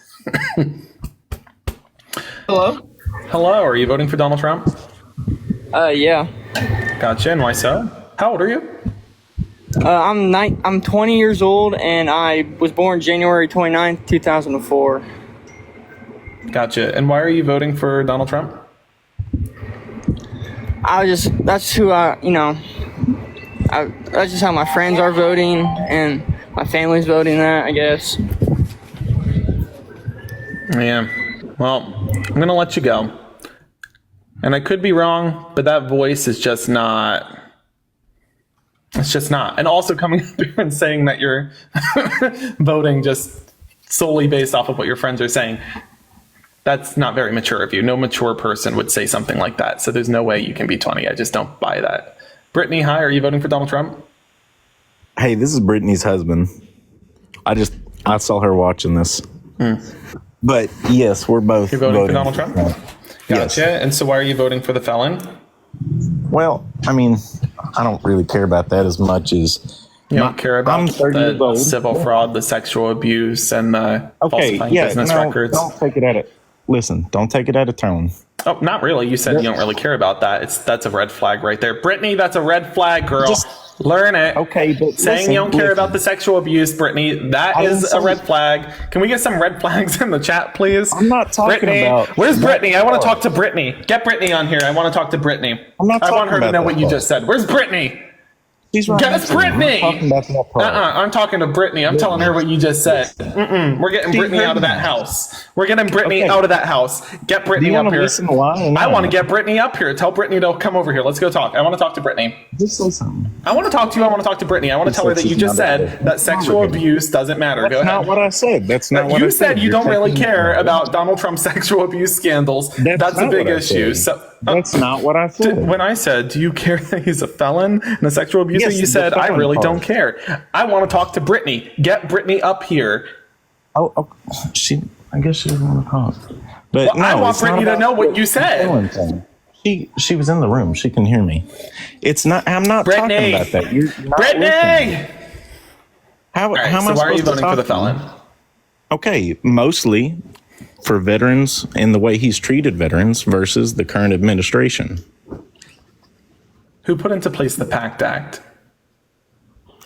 Hello?
Hello, are you voting for Donald Trump?
Yeah.
Gotcha, and why so? How old are you?
I'm 20 years old, and I was born January 29th, 2004.
Gotcha, and why are you voting for Donald Trump?
That's who that's just how my friends are voting, and my family's voting that, I guess.
Yeah, well, I'm going to let you go. And I could be wrong, but that voice is just not. It's just not. And also coming up here and saying that you're voting just solely based off of what your friends are saying. That's not very mature of you. No mature person would say something like that. So there's no way you can be 20. I just don't buy that. Brittany, hi. Are you voting for Donald Trump?
Hey, this is Brittany's husband. I saw her watching this. But yes, we're both
You're voting for Donald Trump? Gotcha.
Yes.
And so why are you voting for the felon?
Well, I mean, I don't really care about that as much as
you don't care about the civil fraud, the sexual abuse, and the falsifying business records.
Don't take it don't take it out of tone.
Oh, not really. You said you don't really care about that. That's a red flag right there. Brittany, that's a red flag, girl. Learn it.
Okay, but
saying you don't care about the sexual abuse, Brittany, that is a red flag. Can we get some red flags in the chat, please?
I'm not talking
Brittany,
about.
where's Brittany? I want to talk to Brittany. Get Brittany on here. I want to talk to Brittany.
I'm not
I want
talking
her to
about
know
that
what you
part.
just said. Where's Brittany?
She's right.
Get us Brittany.
I'm talking about that part.
I'm talking to Brittany. I'm telling her what you just said. We're getting Brittany out of that house. We're getting Brittany out of that house. Get Brittany up here. I want to get Brittany up here. Tell Brittany to come over here. Let's go talk. I want to talk to Brittany.
Just say something.
I want to talk to you. I want to talk to Brittany. I want to tell her that you just said that sexual abuse doesn't matter.
That's
Go ahead.
not what I said. That's not what I said.
You said you don't really care about Donald Trump's sexual abuse scandals. That's a big issue. So
that's not what I said.
When I said, do you care that he's a felon and a sexual abuser?
Yes,
you said, I really
part.
don't care. I want to talk to Brittany. Get Brittany up here.
Oh, I guess she doesn't want to talk. But
Well,
no,
I want
it's not
Brittany to
about
know what you said.
She was in the room. She can hear me. It's not. I'm not
Brittany.
talking about that. You're not
Brittany.
listening. How
All right,
am I
so why are you
supposed to
voting for the
talk?
felon?
Okay, mostly for veterans and the way he's treated veterans versus the current administration.
Who put into place the PACT Act?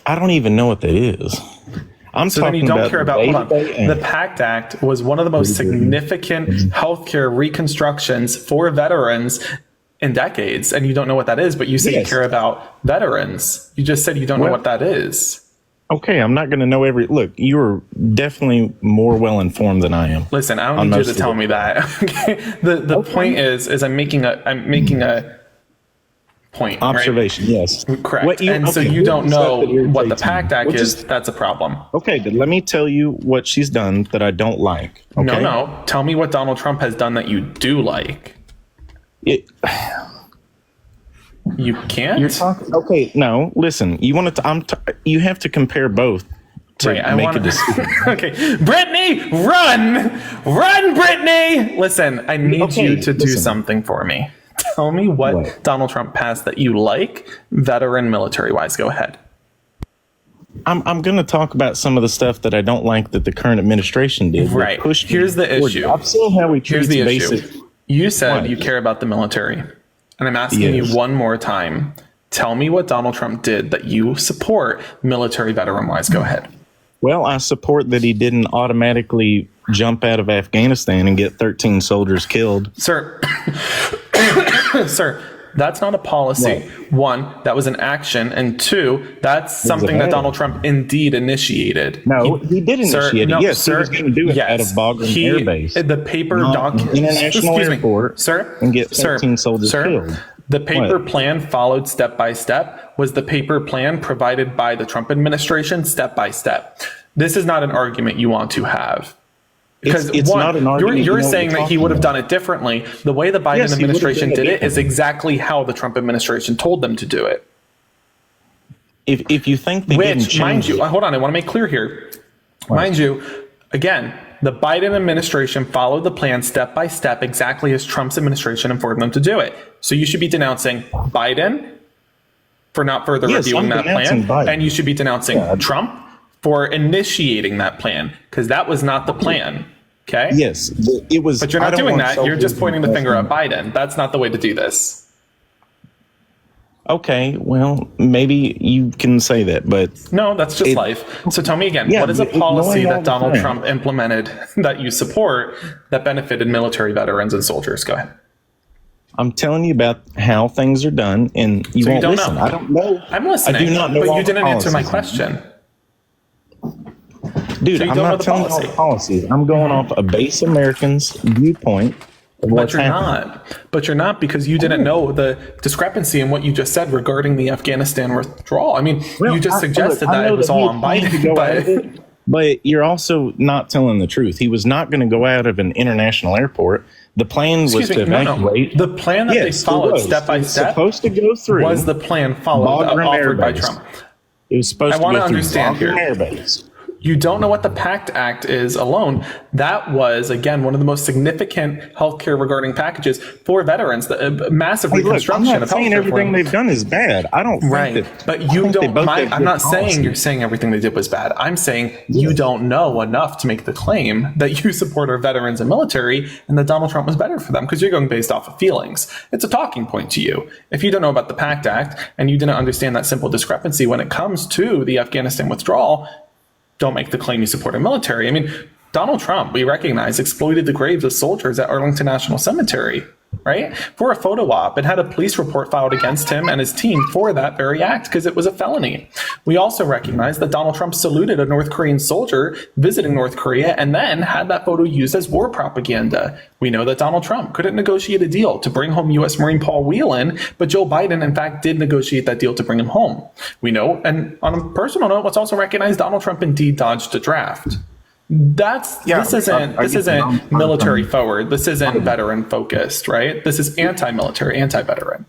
I don't even know what that is. I'm
So then
talking
you don't
about
care about, hold on.
day-to-day
The PACT Act was one of the most significant healthcare reconstructions for veterans in decades. And you don't know what that is, but you say you
Yes.
care about veterans. You just said you don't know what that is.
Okay, I'm not going to know every. Look, you're definitely more well informed than I am.
Listen, I
on
don't need you
most
to
of
tell
it.
me that. Okay? The point is I'm making a point.
Observation,
right?
yes.
Correct. So you don't know what the PACT Act is. That's a problem.
Okay, but let me tell you what she's done that I don't like. Okay?
No. Tell me what Donald Trump has done that you do like. You can't?
You're talking. Okay, no. Listen, you want to. You have to compare both to make a decision.
Okay, Brittany, run, Brittany. Listen, I need you to do something for me. Tell me what Donald Trump passed that you like, veteran, military wise. Go ahead.
I'm going to talk about some of the stuff that I don't like that the current administration did.
Right. Here's the issue.
I've seen how we treat
Here's the
basic.
issue. You said you care about the military. And I'm asking you one more time. Tell me what Donald Trump did that you support military veteran wise. Go ahead.
Well, I support that he didn't automatically jump out of Afghanistan and get 13 soldiers killed.
Sir, that's not a policy. Right. One, that was an action. And two, that's something that Donald Trump indeed initiated.
No, he did initiate it. Yes, he was going to do it out of Bagram Air Base.
The paper document.
International Airport.
Sir?
And get 13 soldiers killed.
The paper plan followed step by step. Was the paper plan provided by the Trump administration step by step? This is not an argument you want to have. Because
it's not an argument.
You're saying that he would have done it differently. The way the Biden administration did it is exactly how the Trump administration told them to do it.
If you think they didn't change
mind you, hold on, I want to make clear here. Mind you, again, the Biden administration followed the plan step by step exactly as Trump's administration informed them to do it. So you should be denouncing Biden for not further reviewing that plan. Biden. And you should be denouncing Trump for initiating that plan, because that was not the plan. Okay?
Yes, it was.
But you're not doing that. You're just pointing the finger at Biden. That's not the way to do this.
Okay, well, maybe you can say that, but
no, that's just life. So tell me again, what is a policy that Donald Trump implemented that you support that benefited military veterans and soldiers? Go ahead.
I'm telling you about how things are done, and you won't listen.
Know.
I don't know.
I'm listening,
I do not know,
but you didn't answer my question.
Dude, I'm not telling you all the policies. I'm going off a base American's viewpoint.
But you're not. But you're not, because you didn't know the discrepancy in what you just said regarding the Afghanistan withdrawal. I mean, you just suggested that it was all on Biden.
But you're also not telling the truth. He was not going to go out of an international airport. The plan was to evacuate.
No. The plan that they followed step by step
supposed to go through
was the plan followed offered by Trump.
It was supposed to
go
through
understand
Bagram
here.
Air Base.
You don't know what the PACT Act is alone. That was, again, one of the most significant healthcare regarding packages for veterans. The massive reconstruction
I'm not
of
saying
healthcare
everything they've done is bad. I don't think that.
But you don't. I'm not saying
policy.
you're saying everything they did was bad. I'm saying you don't know enough to make the claim that you support our veterans and military and that Donald Trump was better for them because you're going based off of feelings. It's a talking point to you. If you don't know about the PACT Act and you didn't understand that simple discrepancy when it comes to the Afghanistan withdrawal, don't make the claim you support a military. I mean, Donald Trump, we recognize, exploited the graves of soldiers at Arlington National Cemetery, right? For a photo op and had a police report filed against him and his team for that very act because it was a felony. We also recognize that Donald Trump saluted a North Korean soldier visiting North Korea and then had that photo used as war propaganda. We know that Donald Trump couldn't negotiate a deal to bring home U.S. Marine Paul Whelan, but Joe Biden, in fact, did negotiate that deal to bring him home. We know, and on a personal note, let's also recognize Donald Trump indeed dodged a draft. This isn't military forward. This isn't veteran focused, right? This is anti-military, anti-veteran.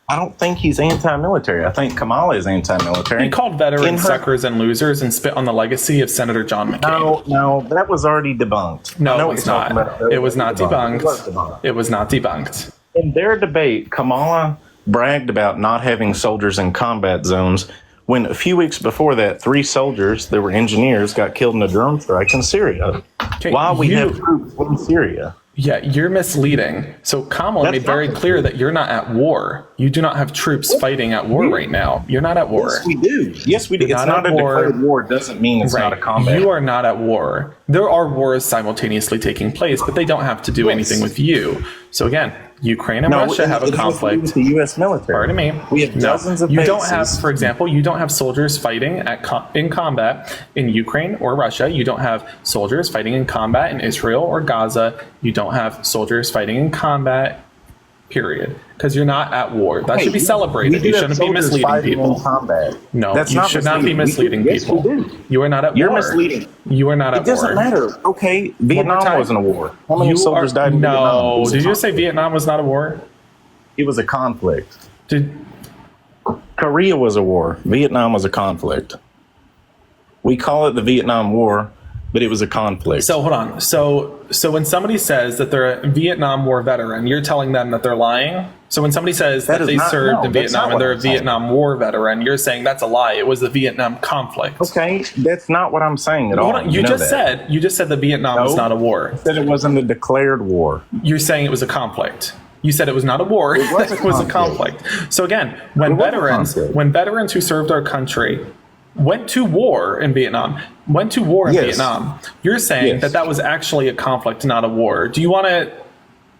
I don't think he's anti-military. I think Kamala is anti-military.
He called veterans suckers and losers and spit on the legacy of Senator John McCain.
No, that was already debunked.
No, it was not. It was not debunked. It was not debunked.
In their debate, Kamala bragged about not having soldiers in combat zones when a few weeks before that, 3 soldiers that were engineers got killed in a drone strike in Syria. While we have troops in Syria.
Yeah, you're misleading. So Kamala made very clear that you're not at war. You do not have troops fighting at war right now. You're not at war.
Yes, we do. Yes, we do. It's not a declared war. Doesn't mean it's not a combat.
You are not at war. There are wars simultaneously taking place, but they don't have to do anything with you. So again, Ukraine and Russia have a conflict.
With the U.S. military.
Pardon me.
We have dozens of
You
bases.
don't have, for example, you don't have soldiers fighting in combat in Ukraine or Russia. You don't have soldiers fighting in combat in Israel or Gaza. You don't have soldiers fighting in combat, period. Because you're not at war. That should be celebrated. You shouldn't be misleading people. No, you should not be misleading people. You are not at war.
You're misleading.
You are not at war.
It doesn't matter. Okay, Vietnam wasn't a war. How many soldiers died in Vietnam?
No, did you say Vietnam was not a war?
It was a conflict. Korea was a war. Vietnam was a conflict. We call it the Vietnam War, but it was a conflict.
So hold on. So when somebody says that they're a Vietnam War veteran, you're telling them that they're lying? So when somebody says that they served in Vietnam and they're a Vietnam War veteran, you're saying that's a lie. It was the Vietnam conflict.
Okay, that's not what I'm saying at all.
You just said that Vietnam was not a war.
I said it wasn't a declared war.
You're saying it was a conflict. You said it was not a war. It was a conflict. So again, when veterans who served our country went to war in Vietnam, you're saying that was actually a conflict, not a war. Do you want to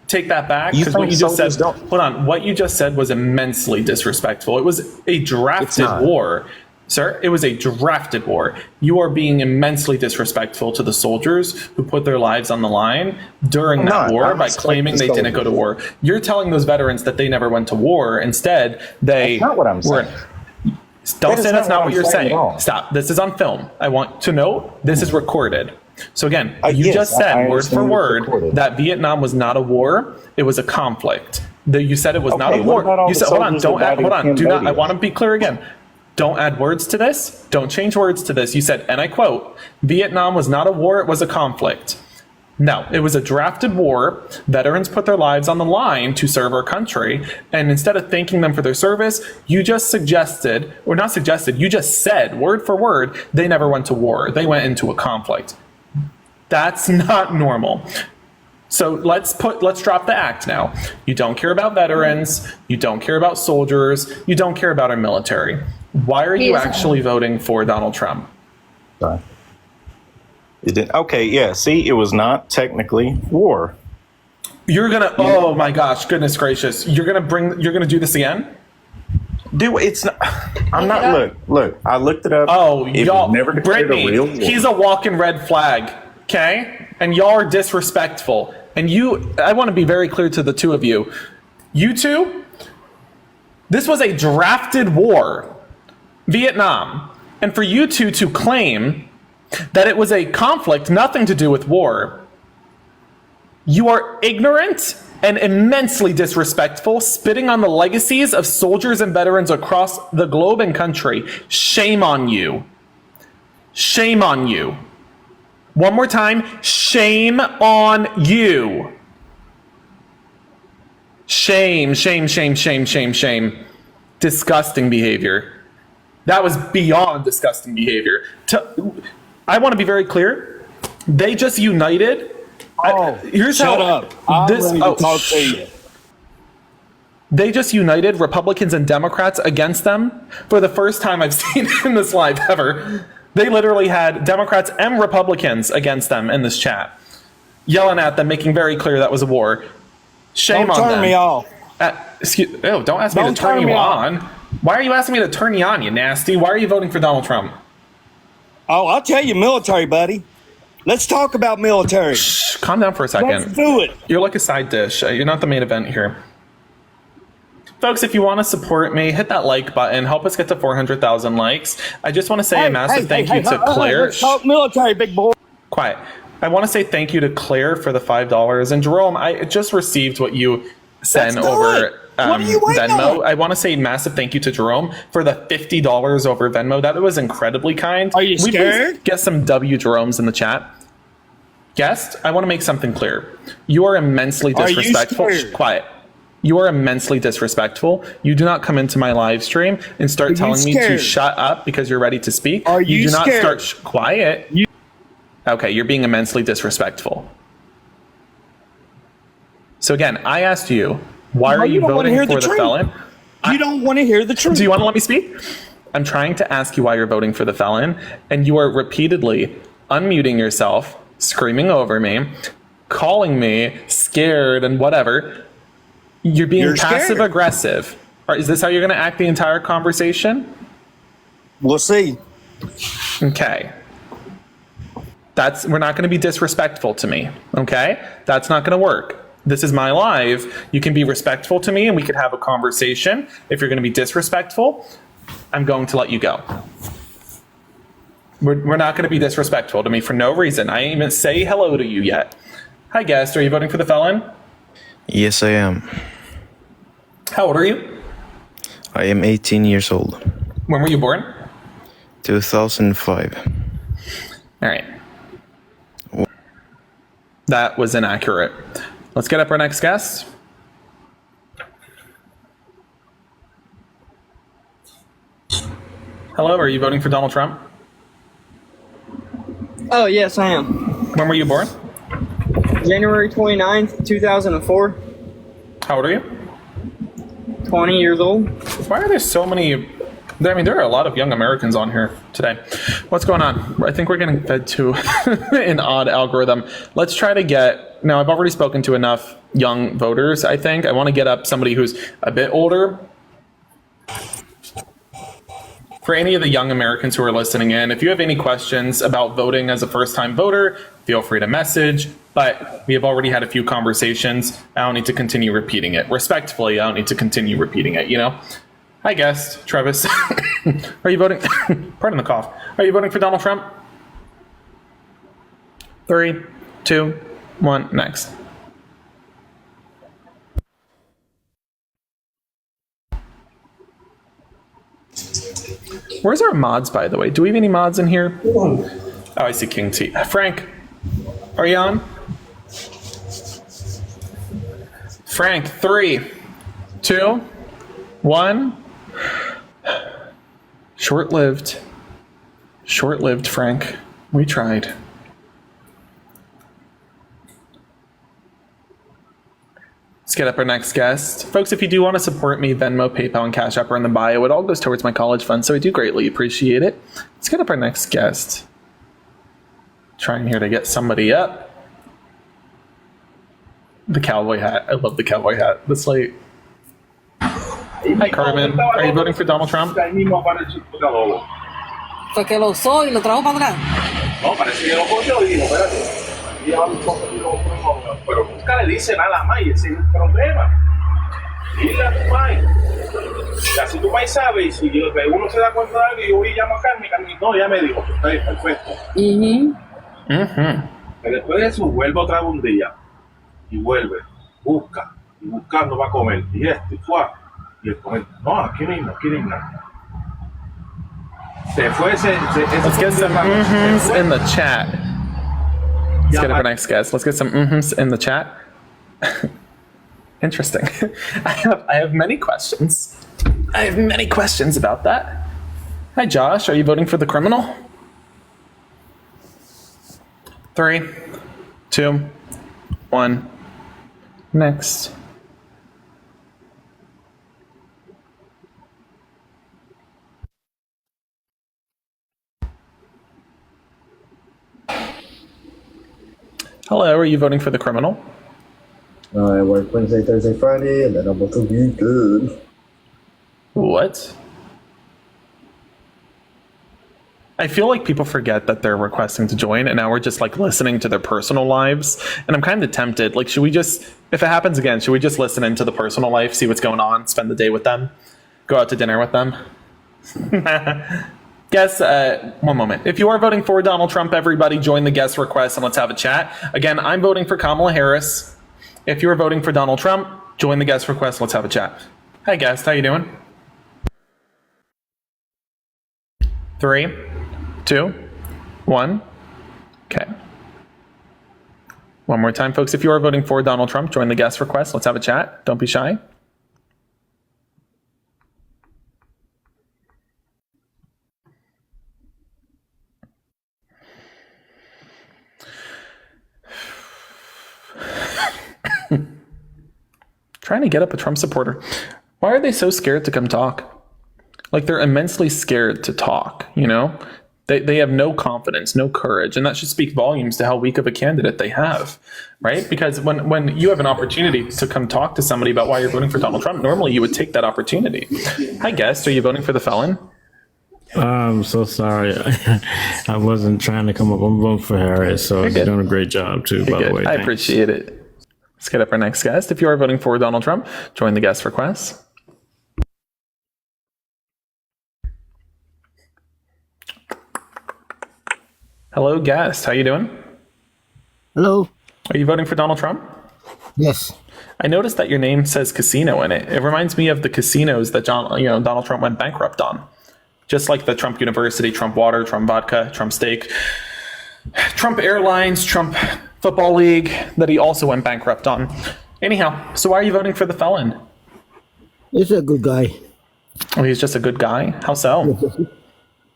take that back? Because what you just said, what you just said was immensely disrespectful. It was a drafted war. Sir, it was a drafted war. You are being immensely disrespectful to the soldiers who put their lives on the line during that war by claiming they didn't go to war. You're telling those veterans that they never went to war. Instead, they
That's not what I'm saying.
Don't say that's not what you're saying. Stop. This is on film. I want to note this is recorded. So again, you just said word for word that Vietnam was not a war. It was a conflict. You said it was not a war. You said, hold on. Do not. I want to be clear again. Don't add words to this. Don't change words to this. You said, and I quote, Vietnam was not a war. It was a conflict. No, it was a drafted war. Veterans put their lives on the line to serve our country. And instead of thanking them for their service, you just suggested, or not suggested, you just said word for word, they never went to war. They went into a conflict. That's not normal. So let's drop the act now. You don't care about veterans. You don't care about soldiers. You don't care about our military. Why are you actually voting for Donald Trump?
Sorry. It didn't. Okay, yeah. See, it was not technically war.
You're gonna. Oh my gosh! Goodness gracious! You're gonna do this again?
Dude, it's not. I'm not. Look. I looked it up.
Oh,
it
y'all.
never declared a real war.
He's a walking red flag. Okay, and y'all are disrespectful. And I want to be very clear to the two of you. You two. This was a drafted war, Vietnam, and for you two to claim that it was a conflict, nothing to do with war, you are ignorant and immensely disrespectful, spitting on the legacies of soldiers and veterans across the globe and country. Shame on you. Shame on you. One more time. Shame on you. Shame, shame, shame, shame, shame, shame. Disgusting behavior. That was beyond disgusting behavior. I want to be very clear. They just united. Here's
shut
how,
up. I'm ready to talk to you.
They just united Republicans and Democrats against them for the first time I've seen in this live ever. They literally had Democrats and Republicans against them in this chat, yelling at them, making very clear that was a war. Shame on them.
Don't turn me off.
Don't ask me to turn you on. Why are you asking me to turn you on, you nasty? Why are you voting for Donald Trump?
Oh, I'll tell you military, buddy. Let's talk about military.
Shh, calm down for a second.
Let's do it.
You're like a side dish. You're not the main event here. Folks, if you want to support me, hit that like button. Help us get to 400,000 likes. I just want to say a massive thank you to Claire.
Let's talk military, big boy.
Quiet. I want to say thank you to Claire for the $5. And Jerome, I just received what you sent over Venmo. I want to say massive thank you to Jerome for the $50 over Venmo. That was incredibly kind.
Are you scared?
Get some W Jeromes in the chat. Guest, I want to make something clear. You are immensely disrespectful. Quiet. You are immensely disrespectful. You do not come into my live stream and start telling me to shut up because you're ready to speak.
Are you
do not
scared?
start quiet. Okay, you're being immensely disrespectful. So again, I asked you, why are you voting for the felon?
You don't want to hear the truth.
Do you want to let me speak? I'm trying to ask you why you're voting for the felon, and you are repeatedly unmuting yourself, screaming over me, calling me scared and whatever. You're being passive aggressive. Is this how you're going to act the entire conversation?
We'll see.
Okay. We're not going to be disrespectful to me. Okay? That's not going to work. This is my live. You can be respectful to me and we could have a conversation. If you're going to be disrespectful, I'm going to let you go. We're not going to be disrespectful to me for no reason. I didn't even say hello to you yet. Hi, guest. Are you voting for the felon?
Yes, I am.
How old are you?
I am 18 years old.
When were you born?
2005.
All right. That was inaccurate. Let's get up our next guest. Hello, are you voting for Donald Trump?
Oh, yes, I am.
When were you born?
January 29th, 2004.
How old are you?
20 years old.
Why are there so many? I mean, there are a lot of young Americans on here today. What's going on? I think we're getting fed to an odd algorithm. Let's try to get... Now, I've already spoken to enough young voters, I think. I want to get up somebody who's a bit older. For any of the young Americans who are listening in, if you have any questions about voting as a first-time voter, feel free to message. But we have already had a few conversations. I don't need to continue repeating it. Respectfully, I don't need to continue repeating it, you know? Hi, guest. Travis. Are you voting? Pardon the cough. Are you voting for Donald Trump? 3, 2, 1, next. Where's our mods, by the way? Do we have any mods in here? Oh, I see King T. Frank, are you on? Frank, 3, 2, 1. Short-lived. Short-lived, Frank. We tried. Let's get up our next guest. Folks, if you do want to support me, Venmo, PayPal, and Cash App are in the bio. It all goes towards my college fund, so I do greatly appreciate it. Let's get up our next guest. Trying here to get somebody up. The cowboy hat. I love the cowboy hat. That's like... Hi, Carmen. Are you voting for Donald Trump?
Fue que lo usó y lo trajo para atrás. No, parece que lo cogió y dijo, espérate. Pero nunca le dice nada más y ese es un problema. Dile a tu madre. Y así tu madre sabe y si uno se da cuenta de algo y yo voy y llamo a Carmen, no, ya me dijo, está bien, perfecto. Pero después de eso vuelve otra vez un día y vuelve, busca y buscando va a comer y fue. Y el comer, no, aquí no hay nada.
Let's get some mm-hms in the chat. Let's get our next guest. Let's get some mm-hms in the chat. Interesting. I have many questions. I have many questions about that. Hi, Josh. Are you voting for the criminal? 3, 2, 1. Next. Hello, are you voting for the criminal?
I work Wednesday, Thursday, Friday, and then I'm about to be good.
What? I feel like people forget that they're requesting to join, and now we're just like listening to their personal lives. And I'm kind of tempted. Like, should we just, if it happens again, should we just listen into the personal life, see what's going on, spend the day with them, go out to dinner with them? Guess, one moment. If you are voting for Donald Trump, everybody join the guest request and let's have a chat. Again, I'm voting for Kamala Harris. If you're voting for Donald Trump, join the guest request. Let's have a chat. Hi, guest. How you doing? 3, 2, 1. Okay. One more time, folks. If you are voting for Donald Trump, join the guest request. Let's have a chat. Don't be shy. Trying to get up a Trump supporter. Why are they so scared to come talk? Like, they're immensely scared to talk, you know? They have no confidence, no courage, and that should speak volumes to how weak of a candidate they have, right? Because when you have an opportunity to come talk to somebody about why you're voting for Donald Trump, normally you would take that opportunity. Hi, guest. Are you voting for the felon?
I'm so sorry. I wasn't trying to come up. I'm voting for Harris, so you're doing a great job, too, by the way.
I appreciate it. Let's get up our next guest. If you are voting for Donald Trump, join the guest request. Hello, guest. How you doing?
Hello.
Are you voting for Donald Trump?
Yes.
I noticed that your name says casino in it. It reminds me of the casinos that Donald Trump went bankrupt on. Just like the Trump University, Trump Water, Trump Vodka, Trump Steak, Trump Airlines, Trump Football League that he also went bankrupt on. Anyhow, so why are you voting for the felon?
He's a good guy.
Oh, he's just a good guy? How so?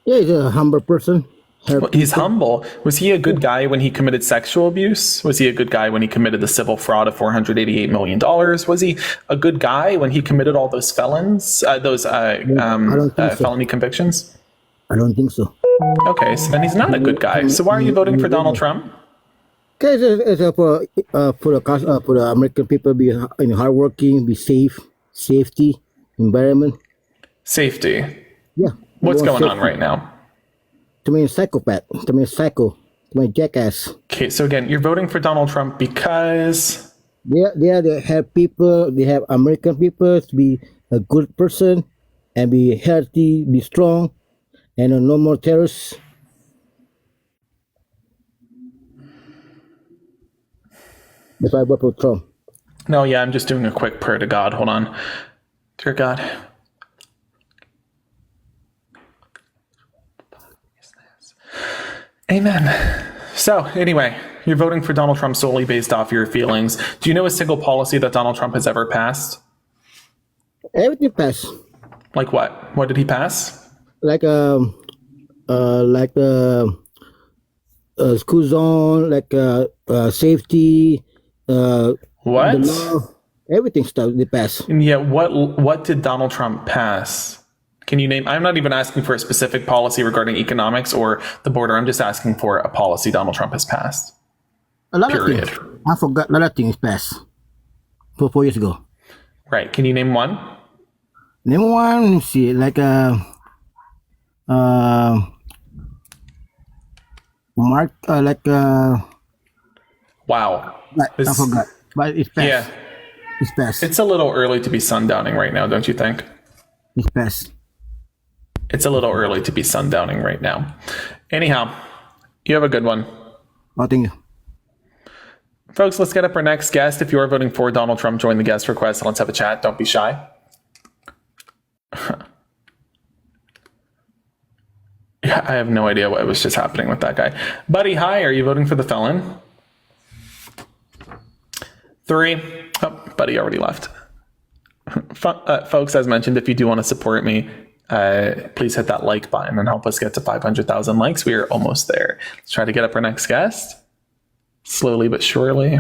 Yeah, he's a humble person.
Well, he's humble. Was he a good guy when he committed sexual abuse? Was he a good guy when he committed the civil fraud of $488 million? Was he a good guy when he committed all those felons, felony convictions?
I don't think so.
Okay, so then he's not a good guy. So why are you voting for Donald Trump?
Because it's for the American people be hardworking, be safe, safety, environment.
Safety.
Yeah.
What's going on right now?
To me, psychopath. To me, psycho. To me, jackass.
Okay, so again, you're voting for Donald Trump because
they have people. They have American people to be a good person and be healthy, be strong, and no more terrorists. If I vote for Trump.
No, yeah, I'm just doing a quick prayer to God. Hold on. Dear God. Amen. So, anyway, you're voting for Donald Trump solely based off your feelings. Do you know a single policy that Donald Trump has ever passed?
Everything passed.
Like what? What did he pass?
Like school zone, safety.
What?
Everything stuff they pass.
Yeah. What did Donald Trump pass? Can you name? I'm not even asking for a specific policy regarding economics or the border. I'm just asking for a policy Donald Trump has passed.
A lot of things. I forgot a lot of things passed 4 years ago.
Right. Can you name one?
Name one. Let me see.
Wow.
I forgot. But it's passed.
Yeah.
It's passed.
It's a little early to be sundowning right now, don't you think?
It's passed.
It's a little early to be sundowning right now. Anyhow, you have a good one.
Oh, thank you.
Folks, let's get up our next guest. If you are voting for Donald Trump, join the guest request and let's have a chat. Don't be shy. I have no idea what was just happening with that guy. Buddy, hi, are you voting for the felon? 3. Oh, Buddy already left. Folks, as mentioned, if you do want to support me, please hit that like button and help us get to 500,000 likes. We are almost there. Let's try to get up our next guest. Slowly but surely.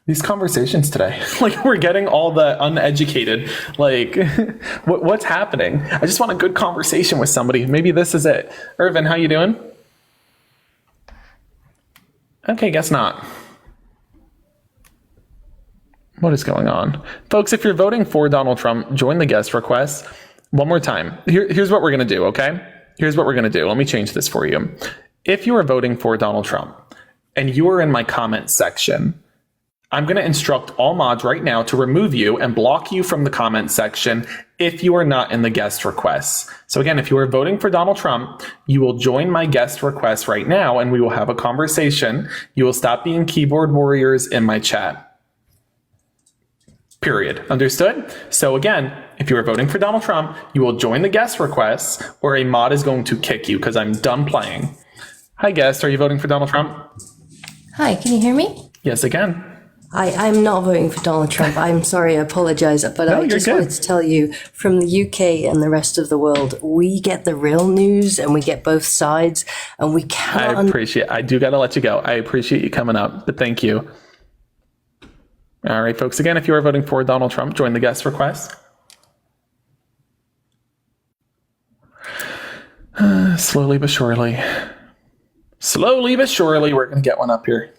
These conversations today, like we're getting all the uneducated, like what's happening? I just want a good conversation with somebody. Maybe this is it. Irvin, how you doing? Okay, guess not. What is going on? Folks, if you're voting for Donald Trump, join the guest request. One more time. Here's what we're going to do, okay? Here's what we're going to do. Let me change this for you. If you are voting for Donald Trump and you are in my comment section, I'm going to instruct all mods right now to remove you and block you from the comment section if you are not in the guest requests. So again, if you are voting for Donald Trump, you will join my guest request right now and we will have a conversation. You will stop being keyboard warriors in my chat. Period. Understood? So again, if you are voting for Donald Trump, you will join the guest requests or a mod is going to kick you because I'm done playing. Hi guest, are you voting for Donald Trump?
Hi, can you hear me?
Yes, I can.
I'm not voting for Donald Trump. I'm sorry, I apologize. But
No,
I just
you're good.
wanted to tell you, from the UK and the rest of the world, we get the real news and we get both sides and we cannot...
I do got to let you go. I appreciate you coming up, but thank you. All right, folks. Again, if you are voting for Donald Trump, join the guest request. Slowly but surely. Slowly but surely, we're going to get one up here.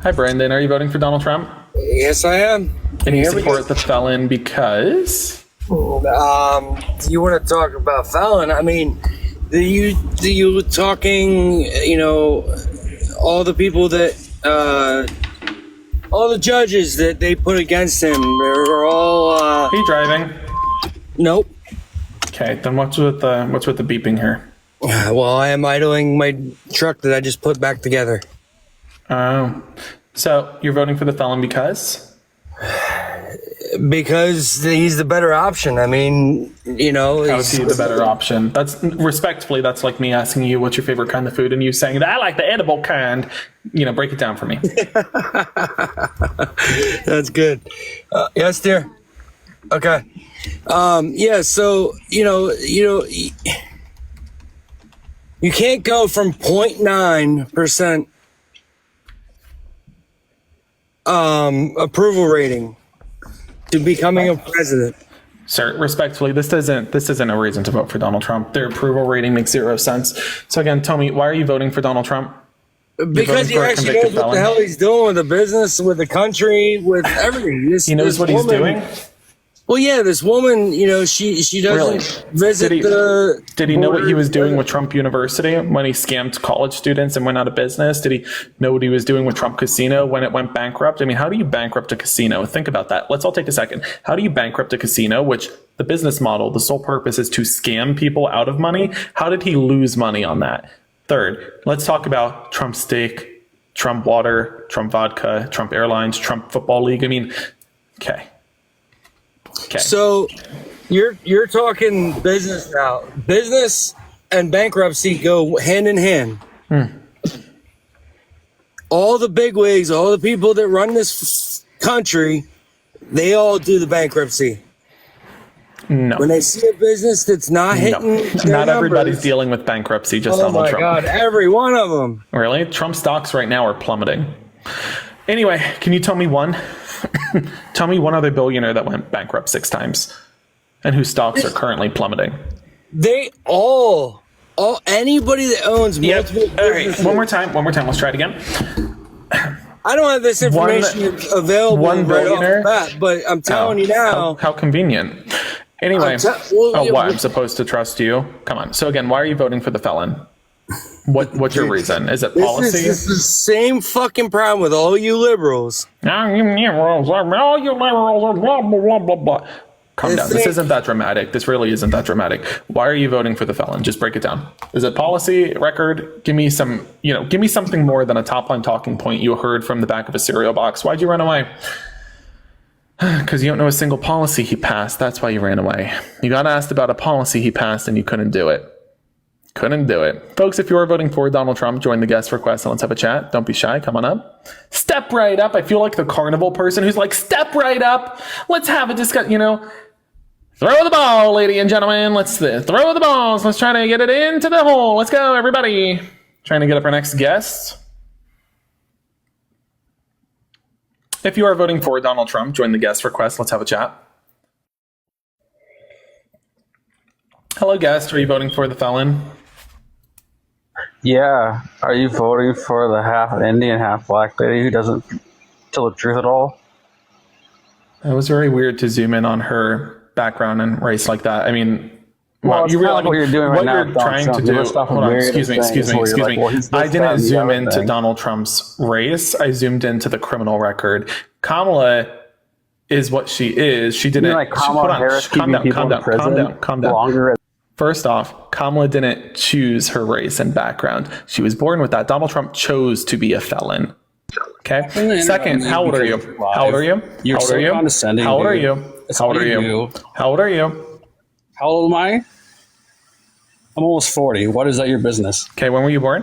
Hi, Brandon. Are you voting for Donald Trump?
Yes, I am.
And you support the felon because?
You want to talk about felon? I mean, you talking, all the people that, all the judges that they put against him, they're all,
Are you driving?
Nope.
Okay, then what's with the beeping here?
Well, I am idling my truck that I just put back together.
Oh, so you're voting for the felon because?
Because he's the better option. I mean,
How is he the better option? That's respectfully, that's like me asking you what's your favorite kind of food and you saying that I like the edible kind. Break it down for me.
That's good. Yes, dear. Okay. Yeah. So you can't go from 0.9% approval rating to becoming a president.
Sir, respectfully, this isn't a reason to vote for Donald Trump. Their approval rating makes 0 sense. So again, tell me, why are you voting for Donald Trump?
Because he actually knows what the hell he's doing with the business, with the country, with everything.
He knows what he's doing?
Well, yeah, this woman, she doesn't visit the...
Did he know what he was doing with Trump University when he scammed college students and went out of business? Did he know what he was doing with Trump Casino when it went bankrupt? I mean, how do you bankrupt a casino? Think about that. Let's all take a second. How do you bankrupt a casino, which the business model, the sole purpose is to scam people out of money? How did he lose money on that? Third, let's talk about Trump steak, Trump water, Trump vodka, Trump Airlines, Trump Football League. I mean, okay.
So you're talking business now. Business and bankruptcy go hand in hand. All the bigwigs, all the people that run this country, they all do the bankruptcy.
No.
When they see a business that's not hitting
Not everybody's dealing with bankruptcy, just Donald Trump.
Oh my God, every one of them.
Really? Trump stocks right now are plummeting. Anyway, can you tell me one? Tell me one other billionaire that went bankrupt 6 times and whose stocks are currently plummeting.
They all anybody that owns multiple businesses.
One more time. Let's try it again.
I don't have this information available
one
right off
billionaire?
the bat, but I'm telling you now.
How convenient. Anyway, why? I'm supposed to trust you? Come on. So again, why are you voting for the felon? What's your reason? Is it policy?
This is the same fucking problem with all you liberals.
All you liberals are blah, blah, blah, blah. Calm down. This isn't that dramatic. This really isn't that dramatic. Why are you voting for the felon? Just break it down. Is it policy, record? Give me something more than a top line talking point you heard from the back of a cereal box. Why'd you run away? Because you don't know a single policy he passed. That's why you ran away. You got asked about a policy he passed and you couldn't do it. Couldn't do it. Folks, if you are voting for Donald Trump, join the guest request and let's have a chat. Don't be shy. Come on up. Step right up. I feel like the carnival person who's like, step right up. Let's have a discussion, you know. Throw the ball, ladies and gentlemen. Let's throw the balls. Let's try to get it into the hole. Let's go, everybody. Trying to get up our next guest. If you are voting for Donald Trump, join the guest request. Let's have a chat. Hello, guest. Are you voting for the felon?
Yeah. Are you voting for the half Indian, half black lady who doesn't tell the truth at all?
It was very weird to zoom in on her background and race like that. I mean,
well, you realize what you're doing right now.
What you're trying to do. Hold on, excuse me. I didn't zoom into Donald Trump's race. I zoomed into the criminal record. Kamala is what she is. She didn't.
Like Kamala Harris
calm down.
Longer.
First off, Kamala didn't choose her race and background. She was born with that. Donald Trump chose to be a felon. Okay. Second, how old are you? How old are you?
You're so condescending.
How old are you? How old are you? How old are you?
How old am I? I'm almost 40. What is that your business?
Okay, when were you born?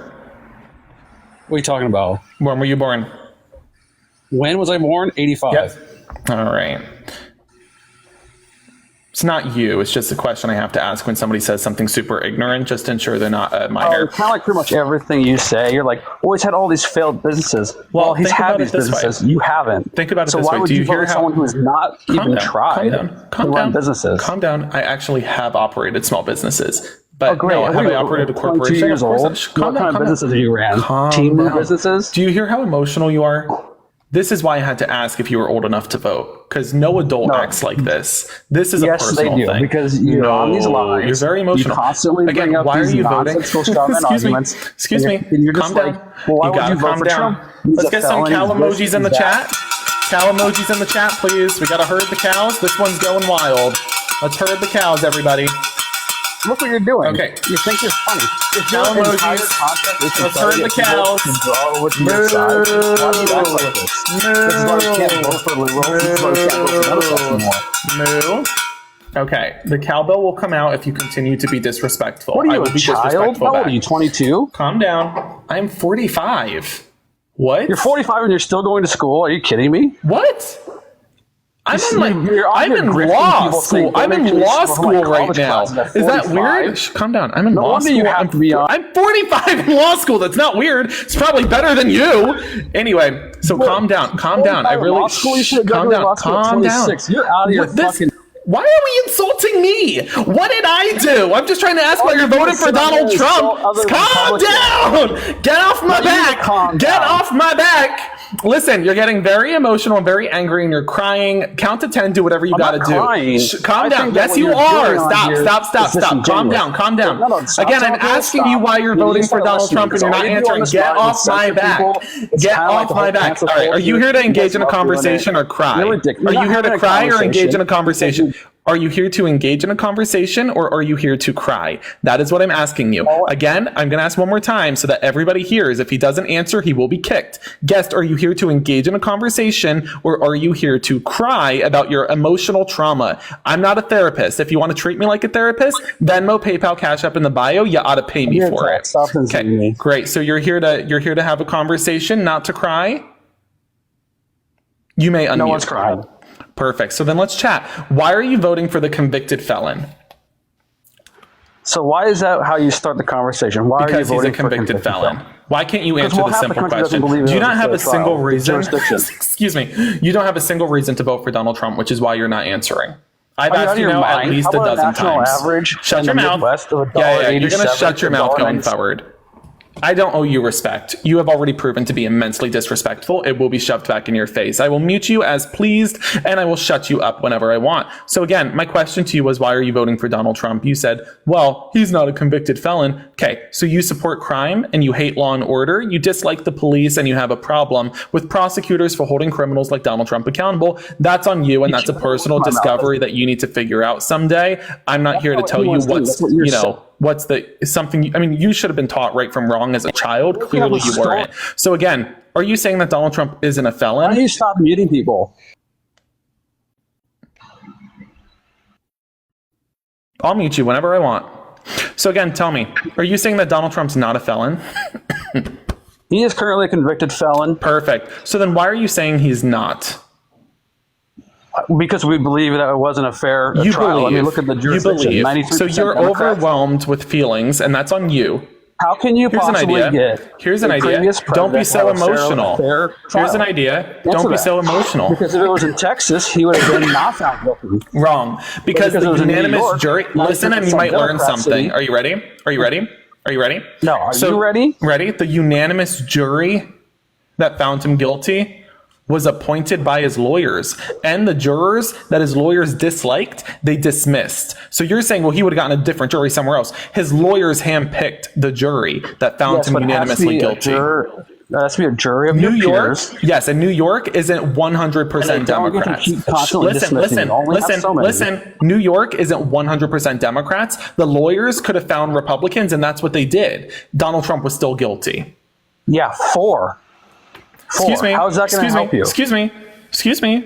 What are you talking about?
When were you born?
When was I born? 85.
Yep. All right. It's not you. It's just a question I have to ask when somebody says something super ignorant, just to ensure they're not a minor.
Kind of like pretty much everything you say. You're like, oh, he's had all these failed businesses. Well, he's had these businesses. You haven't.
Think about it
so
this
why
way.
would you hear someone who has not even tried to run businesses?
Calm down. I actually have operated small businesses. But
great.
No, have I operated a corporation?
22 years old. What kind of businesses have you ran? Team businesses?
Do you hear how emotional you are? This is why I had to ask if you were old enough to vote, because no adult acts like this. This is a personal
thing. Because you're on these lines.
You're very emotional.
You constantly bring up
why
these
are you voting? Excuse me. Calm down.
Well, why
you gotta calm down. Let's get some cow emojis in the chat. Cow emojis in the chat, please. We gotta herd the cows. This one's going wild. Let's herd the cows, everybody.
Look what you're doing.
Okay.
You think you're funny. If
cow emojis. Let's herd the cows. Moo. Okay. The cowbell will come out if you continue to be disrespectful.
What are you, a child? How old are you, 22?
Calm down. I'm 45. What?
You're 45 and you're still going to school? Are you kidding me?
What? I'm in law school. I'm in law school right now. Is that weird? Calm down. I'm in law school. I'm 45 in law school. That's not weird. It's probably better than you. Anyway, so calm down. Calm down. I really calm down. Calm down.
You're out of your fucking.
Why are we insulting me? What did I do? I'm just trying to ask why you're voting for Donald Trump. Calm down. Get off my back. Get off my back. Listen, you're getting very emotional and very angry and you're crying. Count to 10, do whatever you gotta do. Calm down. Yes, you are. Stop. Calm down. Again, I'm asking you why you're voting for Donald Trump and you're not answering. Get off my back. Get off my back. All right, are you here to engage in a conversation or cry? Are you here to cry or engage in a conversation? Are you here to engage in a conversation or are you here to cry? That is what I'm asking you. Again, I'm going to ask one more time so that everybody hears. If he doesn't answer, he will be kicked. Guest, are you here to engage in a conversation or are you here to cry about your emotional trauma? I'm not a therapist. If you want to treat me like a therapist, Venmo, PayPal, Cash App in the bio, you ought to pay me for it. Okay, great. So you're here to have a conversation, not to cry? You may unmute.
No one's crying.
Perfect. So then let's chat. Why are you voting for the convicted felon?
So why is that how you start the conversation? Why
because
are you voting
he's a convicted felon. Why can't you answer the simple question?
Do
you not have a single reason? Excuse me. You don't have a single reason to vote for Donald Trump, which is why you're not answering. I've asked you now at least a dozen times. Shut your mouth. Yeah, you're going to shut your mouth going forward. I don't owe you respect. You have already proven to be immensely disrespectful. It will be shoved back in your face. I will mute you as pleased, and I will shut you up whenever I want. So again, my question to you was, why are you voting for Donald Trump? You said, well, he's not a convicted felon. Okay, so you support crime, and you hate law and order. You dislike the police, and you have a problem with prosecutors for holding criminals like Donald Trump accountable. That's on you, and that's a personal discovery that you need to figure out someday. I'm not here to tell you what's something, I mean, you should have been taught right from wrong as a child. Clearly you weren't. So again, are you saying that Donald Trump isn't a felon?
Why do you stop muting people?
I'll mute you whenever I want. So again, tell me, are you saying that Donald Trump's not a felon?
He is currently a convicted felon.
Perfect. So then why are you saying he's not?
Because we believe that it wasn't a fair trial. I mean, look at the jurisdiction.
You believe. So you're overwhelmed with feelings, and that's on you.
How can you possibly get?
Here's an idea. Don't be so emotional. Here's an idea. Don't be so emotional.
Because if it was in Texas, he would have been not found guilty.
Wrong. Because the unanimous jury. Listen, and you might learn something. Are you ready? Are you ready? Are you ready?
No. Are you ready?
Ready? The unanimous jury that found him guilty was appointed by his lawyers, and the jurors that his lawyers disliked, they dismissed. So you're saying, well, he would have gotten a different jury somewhere else. His lawyers handpicked the jury that found him unanimously guilty.
That has to be a jury of
New York.
Peers.
Yes, and New York isn't 100% Democrats. Listen. New York isn't 100% Democrats. The lawyers could have found Republicans, and that's what they did. Donald Trump was still guilty.
Yeah, 4.
Excuse me.
How is that going to help you?
Excuse me.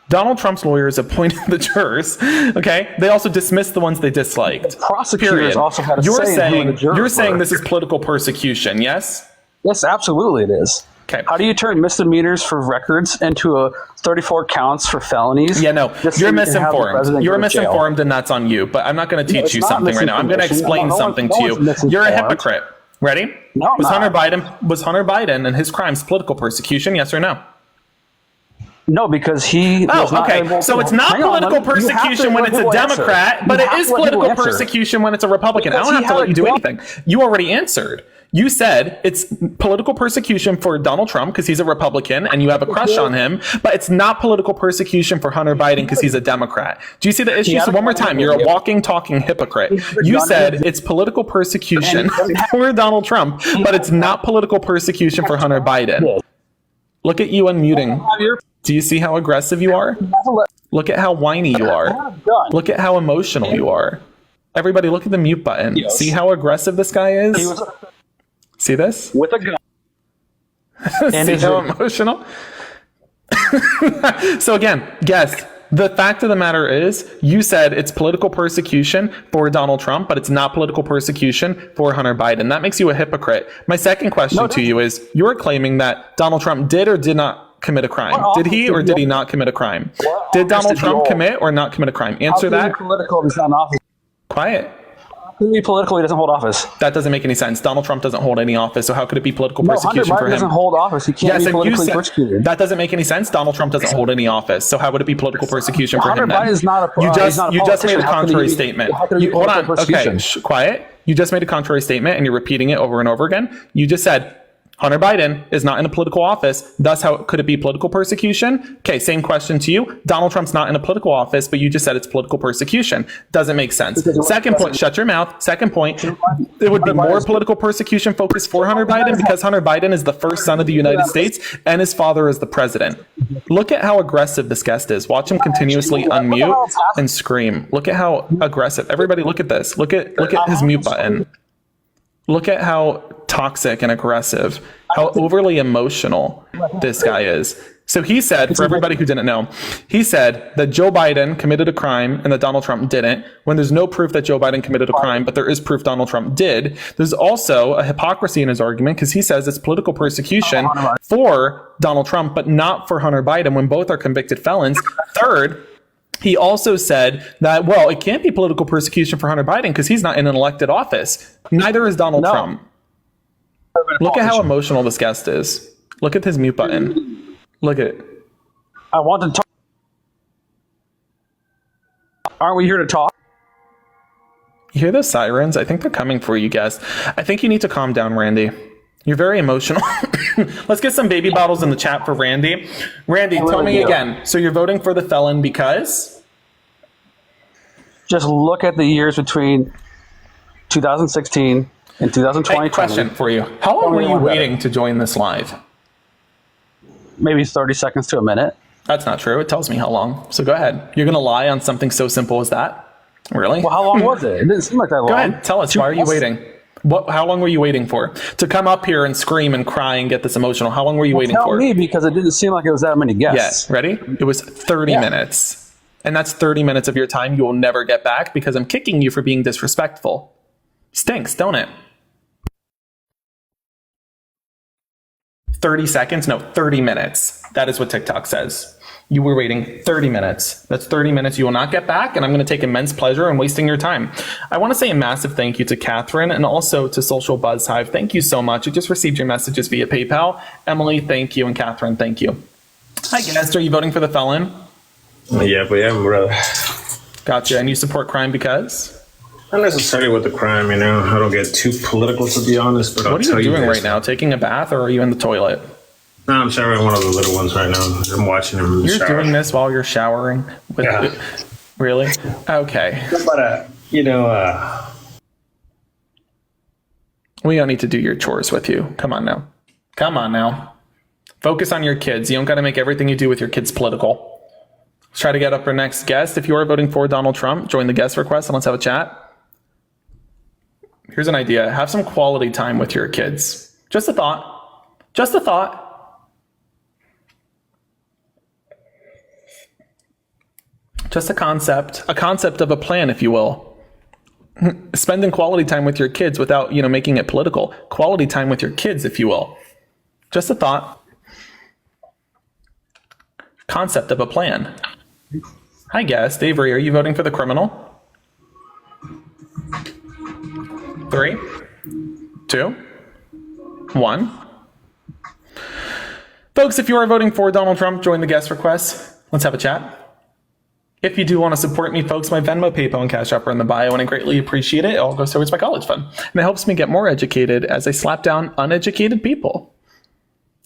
Donald Trump's lawyers appointed the jurors. Okay, they also dismissed the ones they disliked.
The prosecutors also had a say in who the jurors
You're saying
were.
this is political persecution, yes?
Yes, absolutely it is.
Okay.
How do you turn misdemeanors for records into a 34 counts for felonies?
Yeah, no, you're misinformed. You're misinformed, and that's on you. But I'm not going to teach you something right now. I'm going to explain something to you. You're a hypocrite. Ready?
No,
was Hunter Biden and his crimes political persecution? Yes or no?
No, because he.
So it's not political persecution when it's a Democrat, but it is political persecution when it's a Republican. I don't have to let you do anything. You already answered. You said it's political persecution for Donald Trump because he's a Republican and you have a crush on him, but it's not political persecution for Hunter Biden because he's a Democrat. Do you see the issue? So one more time, you're a walking, talking hypocrite. You said it's political persecution for Donald Trump, but it's not political persecution for Hunter Biden. Look at you unmuting. Do you see how aggressive you are? Look at how whiny you are. Look at how emotional you are. Everybody, look at the mute button.
Yes.
See how aggressive this guy is? See this?
With a gun.
See how emotional? So again, guess. The fact of the matter is, you said it's political persecution for Donald Trump, but it's not political persecution for Hunter Biden. That makes you a hypocrite. My second question to you is, you're claiming that Donald Trump did or did not commit a crime. Did he or did he not commit a crime? Did Donald Trump commit or not commit a crime? Answer that.
Political if he's not in office.
Quiet.
How could it be political? He doesn't hold office.
That doesn't make any sense. Donald Trump doesn't hold any office, so how could it be political persecution
Hunter
for
Biden
him?
doesn't hold office. He can't be politically persecuted.
That doesn't make any sense. Donald Trump doesn't hold any office, so how would it be political persecution for him?
Hunter Biden is not a
You just made a contrary
politician.
statement.
How could it be
Hold on.
political
Okay,
persecution?
quiet. You just made a contrary statement, and you're repeating it over and over again. You just said Hunter Biden is not in a political office. Thus, how could it be political persecution? Okay, same question to you. Donald Trump's not in a political office, but you just said it's political persecution. Doesn't make sense. Second point, shut your mouth. Second point, it would be more political persecution focused for Hunter Biden because Hunter Biden is the first son of the United States and his father is the president. Look at how aggressive this guest is. Watch him continuously unmute and scream. Look at how aggressive. Everybody look at this. Look at his mute button. Look at how toxic and aggressive, how overly emotional this guy is. So he said, for everybody who didn't know, he said that Joe Biden committed a crime and that Donald Trump didn't, when there's no proof that Joe Biden committed a crime, but there is proof Donald Trump did. There's also a hypocrisy in his argument because he says it's political persecution for Donald Trump, but not for Hunter Biden when both are convicted felons. Third, he also said that, well, it can't be political persecution for Hunter Biden because he's not in an elected office. Neither is Donald Trump. Look at how emotional this guest is. Look at his mute button. Look at it.
I want to talk. Aren't we here to talk?
You hear those sirens? I think they're coming for you, guest. I think you need to calm down, Randy. You're very emotional. Let's get some baby bottles in the chat for Randy. Randy, tell me again. So you're voting for the felon because?
Just look at the years between 2016 and 2020.
Hey, question for you. How long were you waiting to join this live?
Maybe 30 seconds to a minute.
That's not true. It tells me how long. So go ahead. You're going to lie on something so simple as that? Really?
Well, how long was it? It didn't seem like that long.
Go ahead. Tell us. Why are you waiting? How long were you waiting for? To come up here and scream and cry and get this emotional. How long were you waiting for?
Tell me, because it didn't seem like it was that many guests.
Yeah. Ready? It was 30 minutes. And that's 30 minutes of your time you will never get back because I'm kicking you for being disrespectful. Stinks, don't it? 30 seconds? No, 30 minutes. That is what TikTok says. You were waiting 30 minutes. That's 30 minutes you will not get back, and I'm going to take immense pleasure in wasting your time. I want to say a massive thank you to Catherine and also to Social Buzz Hive. Thank you so much. I just received your messages via PayPal. Emily, thank you, and Catherine, thank you. Hi, guest. Are you voting for the felon?
Yeah, but yeah, brother.
Gotcha. And you support crime because?
Not necessarily with the crime, you know. I don't get too political, to be honest. But
what are you doing right now? Taking a bath, or are you in the toilet?
No, I'm showering one of the little ones right now. I'm watching him in the shower.
You're doing this while you're showering? Really? Okay.
But,
we don't need to do your chores with you. Come on now. Come on now. Focus on your kids. You don't got to make everything you do with your kids political. Let's try to get up our next guest. If you are voting for Donald Trump, join the guest request and let's have a chat. Here's an idea. Have some quality time with your kids. Just a thought. Just a thought. Just a concept of a plan, if you will. Spending quality time with your kids without, making it political. Quality time with your kids, if you will. Just a thought. Concept of a plan. Hi, guest. Avery, are you voting for the criminal? 3, 2, 1. Folks, if you are voting for Donald Trump, join the guest request. Let's have a chat. If you do want to support me, folks, my Venmo, PayPal, and Cash App are in the bio, and I greatly appreciate it. It all goes towards my college fund. And it helps me get more educated as I slap down uneducated people.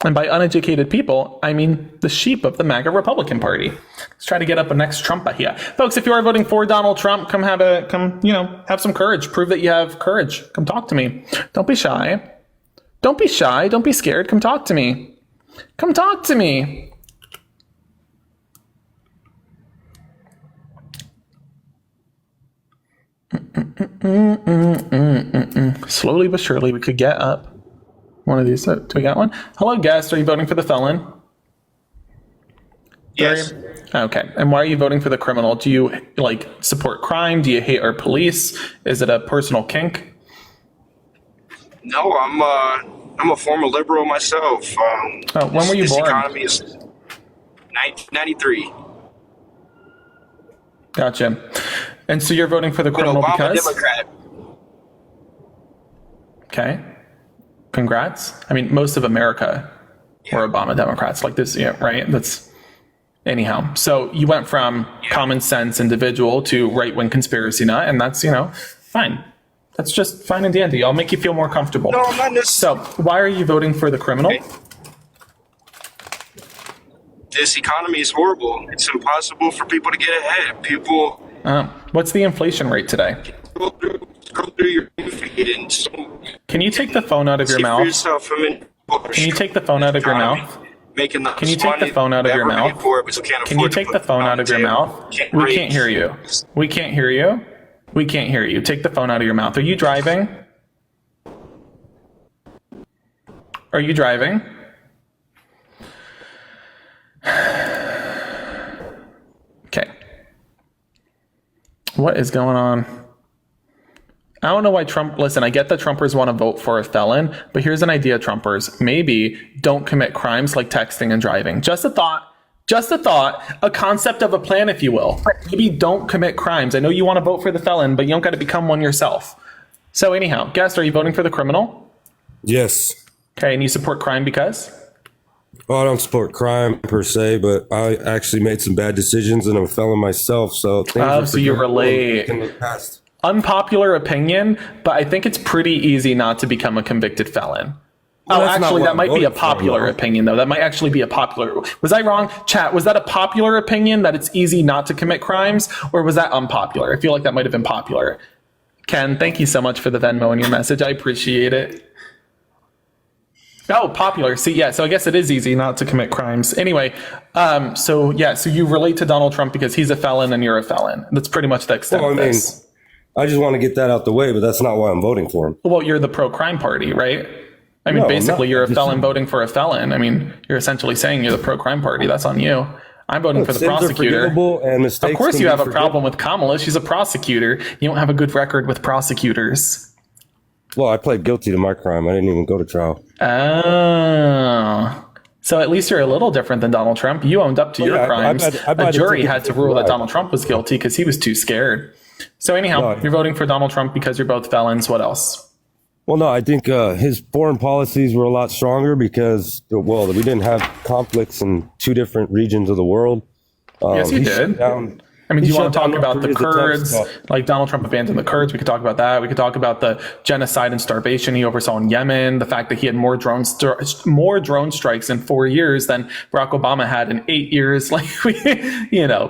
And by uneducated people, I mean the sheep of the MAGA Republican Party. Let's try to get up a next Trumpa here. Folks, if you are voting for Donald Trump, have some courage. Prove that you have courage. Come talk to me. Don't be shy. Don't be shy. Don't be scared. Come talk to me. Come talk to me. Slowly but surely, we could get up one of these. Do we got one? Hello, guest. Are you voting for the felon?
Yes.
Okay. And why are you voting for the criminal? Do you support crime? Do you hate our police? Is it a personal kink?
No, I'm a former liberal myself.
When were you born?
This economy is 1993.
Gotcha. And so you're voting for the criminal
Obama
because?
Democrat.
Okay. Congrats. I mean, most of America were Obama Democrats like this, right? Anyhow. So you went from common sense individual to right-wing conspiracy nut, and that's, fine. That's just fine and dandy. I'll make you feel more comfortable.
No, I'm not
So why are you voting for the criminal?
Okay. This economy is horrible. It's impossible for people to get ahead. People.
What's the inflation rate today?
Go through your feed and
Can you take the phone out of your mouth? Can you take the phone out of your mouth? Can you take the phone out of your mouth? Can you take the phone out of your mouth? We can't hear you. We can't hear you. We can't hear you. Take the phone out of your mouth. Are you driving? Are you driving? Okay. What is going on? I don't know why listen, I get that Trumpers want to vote for a felon, but here's an idea, Trumpers. Maybe don't commit crimes like texting and driving. Just a thought, a concept of a plan, if you will. Maybe don't commit crimes. I know you want to vote for the felon, but you don't got to become one yourself. So anyhow, guest, are you voting for the criminal?
Yes.
Okay, and you support crime because?
Well, I don't support crime per se, but I actually made some bad decisions and I'm a felon myself. So
so you relate.
In the past.
Unpopular opinion, but I think it's pretty easy not to become a convicted felon.
Well,
actually, that might be a popular opinion, though. That might actually be a popular. Was I wrong? Chat, was that a popular opinion that it's easy not to commit crimes, or was that unpopular? I feel like that might have been popular. Ken, thank you so much for the Venmo and your message. I appreciate it. Oh, popular. See, yeah, so I guess it is easy not to commit crimes. Anyway, so you relate to Donald Trump because he's a felon and you're a felon. That's pretty much the extent of this.
I just want to get that out the way, but that's not why I'm voting for him.
Well, you're the pro-crime party, right? I mean, basically, you're a felon voting for a felon. I mean, you're essentially saying you're the pro-crime party. That's on you. I'm voting for the
Sins are
prosecutor.
forgivable and mistakes
Of course
can
you
be
have a
forgiven.
problem with Kamala. She's a prosecutor. You don't have a good record with prosecutors.
Well, I pled guilty to my crime. I didn't even go to trial.
Oh. So at least you're a little different than Donald Trump. You owned up to your crimes. A jury had to rule that Donald Trump was guilty because he was too scared. So anyhow, you're voting for Donald Trump because you're both felons. What else?
Well, no, I think his foreign policies were a lot stronger because, well, we didn't have conflicts in two different regions of the world.
Yes, you
he
did.
shut down-
I mean, do
he
you want to
shut
talk
down
about the
North Korea's
Kurds?
attempts,
Like Donald Trump abandoned the Kurds. We could talk about that. We could talk about the genocide and starvation he oversaw in Yemen. The fact that he had more drone strikes in 4 years than Barack Obama had in 8 years. Like,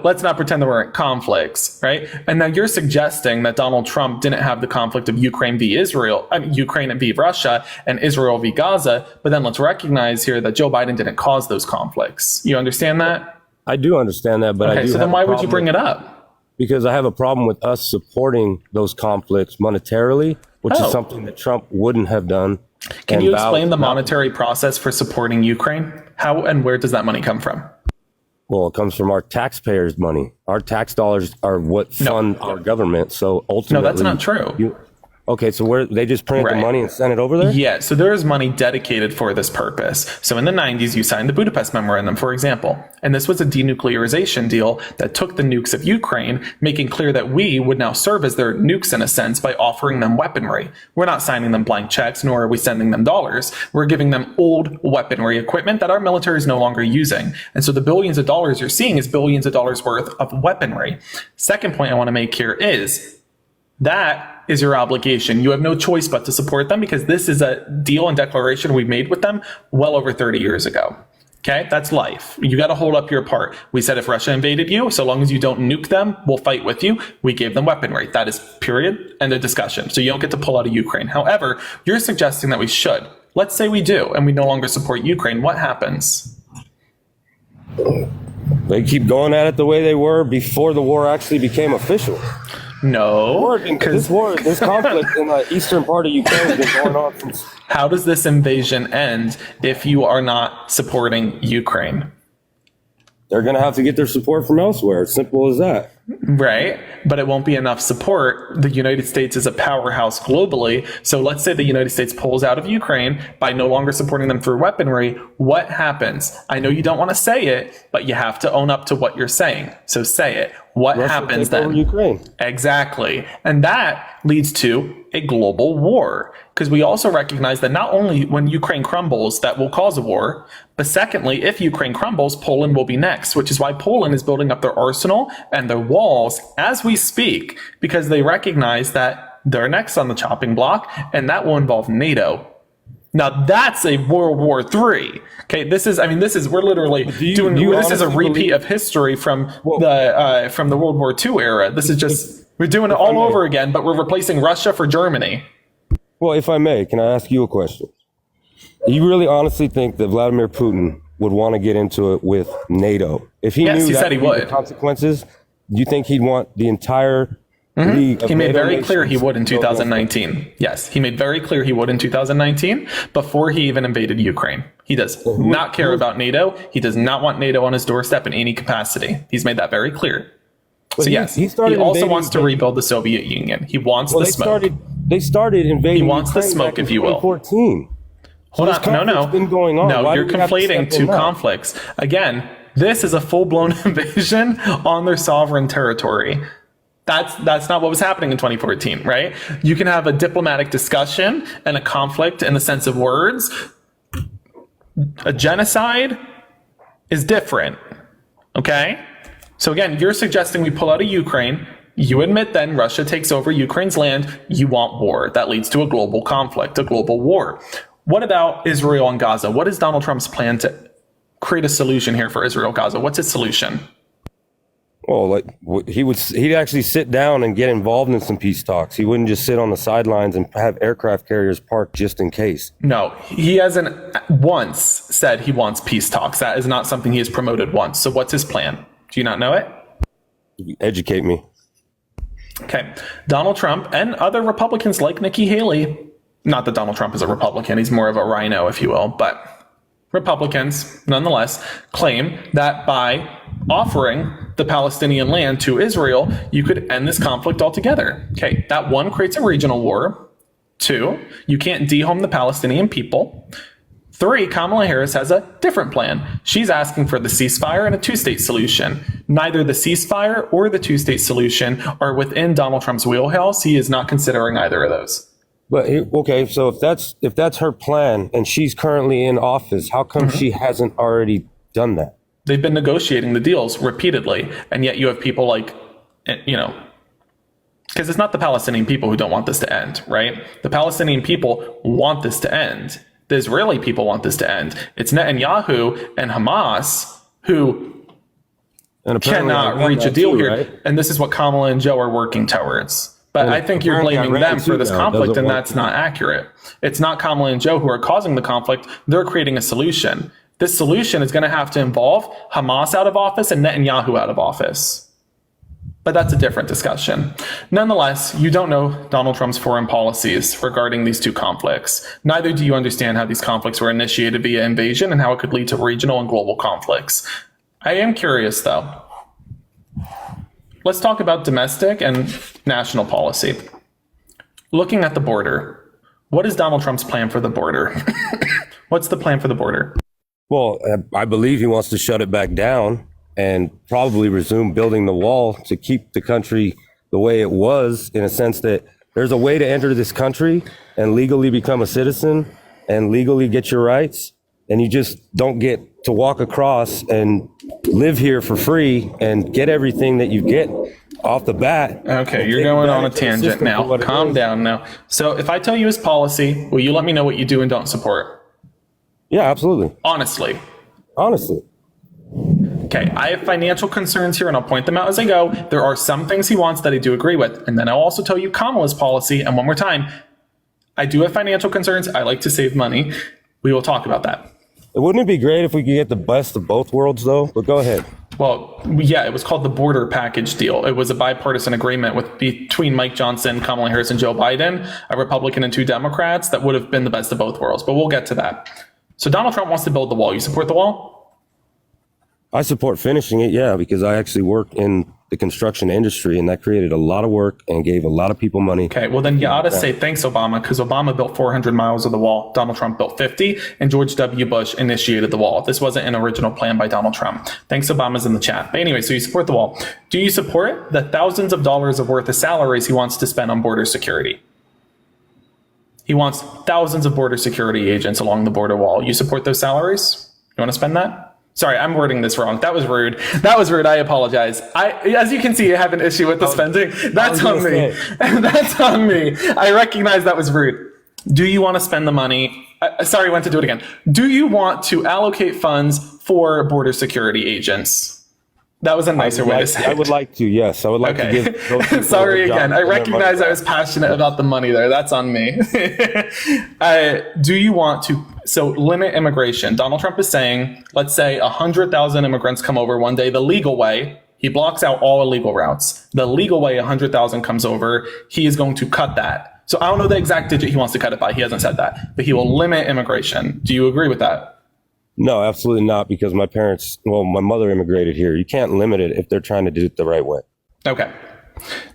let's not pretend there weren't conflicts, right? And now you're suggesting that Donald Trump didn't have the conflict of Ukraine v. Israel, Ukraine v. Russia, and Israel v. Gaza. But then let's recognize here that Joe Biden didn't cause those conflicts. You understand that?
I do understand that, but
okay,
I do
so
have
then why
a
would you
problem
bring
with-
it up?
Because I have a problem with us supporting those conflicts monetarily, which is something that Trump wouldn't have done.
Can you explain the monetary process for supporting Ukraine? How and where does that money come from?
Well, it comes from our taxpayers' money. Our tax dollars are what fund our government. So ultimately,
No, that's not true.
Okay, so where they just print the money and send it over there?
Yeah, so there is money dedicated for this purpose. So in the 90s, you signed the Budapest Memorandum, for example. And this was a denuclearization deal that took the nukes of Ukraine, making clear that we would now serve as their nukes in a sense by offering them weaponry. We're not signing them blank checks, nor are we sending them dollars. We're giving them old weaponry equipment that our military is no longer using. And so the billions of dollars you're seeing is billions of dollars worth of weaponry. Second point I want to make here is that is your obligation. You have no choice but to support them because this is a deal and declaration we made with them well over 30 years ago. Okay, that's life. You got to hold up your part. We said if Russia invaded you, so long as you don't nuke them, we'll fight with you. We gave them weaponry. That is period. End of discussion. So you don't get to pull out of Ukraine. However, you're suggesting that we should. Let's say we do, and we no longer support Ukraine. What happens?
They keep going at it the way they were before the war actually became official.
No,
this conflict in the eastern part of Ukraine has been going on since.
How does this invasion end if you are not supporting Ukraine?
They're going to have to get their support from elsewhere. Simple as that.
Right. But it won't be enough support. The United States is a powerhouse globally. So let's say the United States pulls out of Ukraine by no longer supporting them through weaponry. What happens? I know you don't want to say it, but you have to own up to what you're saying. So say it. What
Russia
happens
take over
then?
Ukraine.
Exactly. And that leads to a global war. Because we also recognize that not only when Ukraine crumbles, that will cause a war, but secondly, if Ukraine crumbles, Poland will be next, which is why Poland is building up their arsenal and their walls as we speak, because they recognize that they're next on the chopping block, and that will involve NATO. Now that's a World War III. Okay, we're literally this is a repeat of history from the World War II era. This is just, we're doing it all over again, but we're replacing Russia for Germany.
Well, if I may, can I ask you a question? You really honestly think that Vladimir Putin would want to get into it with NATO? If he knew
he
that
said he
would be
would.
the consequences, do you think he'd want the entire league of
He made
NATO
very clear he
nations
would in
to go against
2019. Yes, he made very clear he would in 2019 before he even invaded Ukraine. He does not care about NATO. He does not want NATO on his doorstep in any capacity. He's made that very clear.
But
So yes, he also wants to rebuild the Soviet Union. He wants the smoke.
They started invading.
He wants the
Ukraine
smoke,
back in
if you will.
2014.
Hold
this
on,
conflict's been going on.
No,
Why
you're
do we have to
conflating
step in
two
now?
conflicts. Again, this is a full-blown invasion on their sovereign territory. That's not what was happening in 2014, right? You can have a diplomatic discussion and a conflict in the sense of words. A genocide is different, okay? So again, you're suggesting we pull out of Ukraine. You admit then Russia takes over Ukraine's land. You want war. That leads to a global conflict, a global war. What about Israel and Gaza? What is Donald Trump's plan to create a solution here for Israel, Gaza? What's his solution?
Well, he'd actually sit down and get involved in some peace talks. He wouldn't just sit on the sidelines and have aircraft carriers parked just in case.
No, he hasn't once said he wants peace talks. That is not something he has promoted once. So what's his plan? Do you not know it?
Educate me.
Okay. Donald Trump and other Republicans like Nikki Haley, not that Donald Trump is a Republican, he's more of a rhino, if you will, but Republicans, nonetheless, claim that by offering the Palestinian land to Israel, you could end this conflict altogether. Okay, that one creates a regional war. 2, you can't dehome the Palestinian people. 3, Kamala Harris has a different plan. She's asking for the ceasefire and a two-state solution. Neither the ceasefire or the two-state solution are within Donald Trump's wheelhouse. He is not considering either of those.
But okay, so if that's her plan and she's currently in office, how come she hasn't already done that?
They've been negotiating the deals repeatedly, and yet you have people like, because it's not the Palestinian people who don't want this to end, right? The Palestinian people want this to end. The Israeli people want this to end. It's Netanyahu and Hamas who cannot reach a deal here. Right? And this is what Kamala and Joe are working towards. But I think you're blaming them for this conflict, and that's not accurate. It's not Kamala and Joe who are causing the conflict. They're creating a solution. This solution is going to have to involve Hamas out of office and Netanyahu out of office. But that's a different discussion. Nonetheless, you don't know Donald Trump's foreign policies regarding these two conflicts. Neither do you understand how these conflicts were initiated via invasion and how it could lead to regional and global conflicts. I am curious, though. Let's talk about domestic and national policy. Looking at the border, what is Donald Trump's plan for the border? What's the plan for the border?
Well, I believe he wants to shut it back down and probably resume building the wall to keep the country the way it was, in a sense that there's a way to enter this country and legally become a citizen and legally get your rights. And you just don't get to walk across and live here for free and get everything that you get off the bat.
Okay, you're going on a tangent now. Calm down now. So if I tell you his policy, will you let me know what you do and don't support?
Yeah, absolutely.
Honestly. Okay, I have financial concerns here, and I'll point them out as I go. There are some things he wants that I do agree with. And then I'll also tell you Kamala's policy. And one more time, I do have financial concerns. I like to save money. We will talk about that.
Wouldn't it be great if we could get the best of both worlds, though? But go ahead.
Well, yeah, it was called the border package deal. It was a bipartisan agreement between Mike Johnson, Kamala Harris, and Joe Biden, a Republican and 2 Democrats, that would have been the best of both worlds. But we'll get to that. So Donald Trump wants to build the wall. You support the wall?
I support finishing it, yeah, because I actually work in the construction industry, and that created a lot of work and gave a lot of people money.
Okay, well then you ought to say thanks, Obama, because Obama built 400 miles of the wall. Donald Trump built 50, and George W. Bush initiated the wall. This wasn't an original plan by Donald Trump. Thanks, Obama's in the chat. But anyway, so you support the wall. Do you support the thousands of dollars of worth of salaries he wants to spend on border security? He wants thousands of border security agents along the border wall. You support those salaries? You want to spend that? Sorry, I'm wording this wrong. That was rude. I apologize. As you can see, I have an issue with the spending. That's on me. That's on me. I recognize that was rude. Do you want to spend the money? Sorry, I went to do it again. Do you want to allocate funds for border security agents? That was a nicer way to say it.
I would like to, yes. I would like to give those people
Sorry again. I recognize I was passionate about the money there. That's on me. Do you want to limit immigration? Donald Trump is saying, let's say 100,000 immigrants come over one day the legal way. He blocks out all illegal routes. The legal way 100,000 comes over. He is going to cut that. So I don't know the exact digit he wants to cut it by. He hasn't said that. But he will limit immigration. Do you agree with that?
No, absolutely not, because my mother immigrated here. You can't limit it if they're trying to do it the right way.
Okay.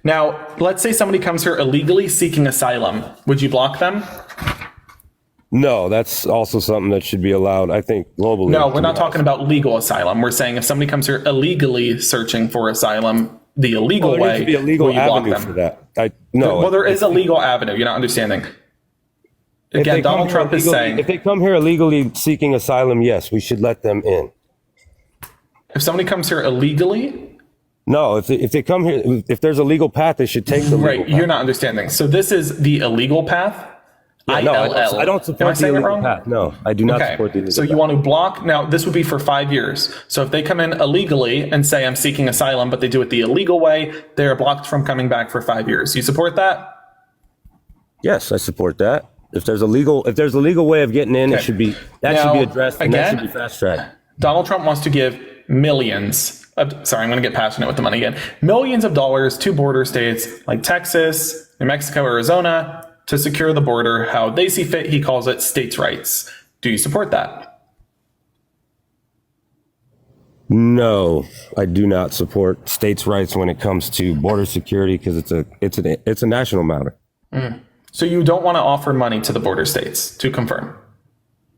Now, let's say somebody comes here illegally seeking asylum. Would you block them?
No, that's also something that should be allowed, I think, globally.
No, we're not talking about legal asylum. We're saying if somebody comes here illegally searching for asylum, the illegal way,
there needs to be a legal avenue for that.
Well, there is a legal avenue. You're not understanding. Again, Donald Trump is saying,
if they come here illegally seeking asylum, yes, we should let them in.
If somebody comes here illegally?
No, if they come here, if there's a legal path, they should take the legal path.
You're not understanding. So this is the illegal path?
Yeah, no, I don't support the illegal path. No, I do not support the illegal path.
So you want to block? Now, this would be for 5 years. So if they come in illegally and say, I'm seeking asylum, but they do it the illegal way, they are blocked from coming back for 5 years. You support that?
Yes, I support that. If there's a legal way of getting in, it should be addressed, and that should be fast tracked.
Donald Trump wants to give millions. I'm going to get passionate with the money again. Millions of dollars to border states like Texas, New Mexico, Arizona to secure the border how they see fit. He calls it states' rights. Do you support that?
No. No, I do not support states' rights when it comes to border security because it's a national matter.
So you don't want to offer money to the border states, to confirm?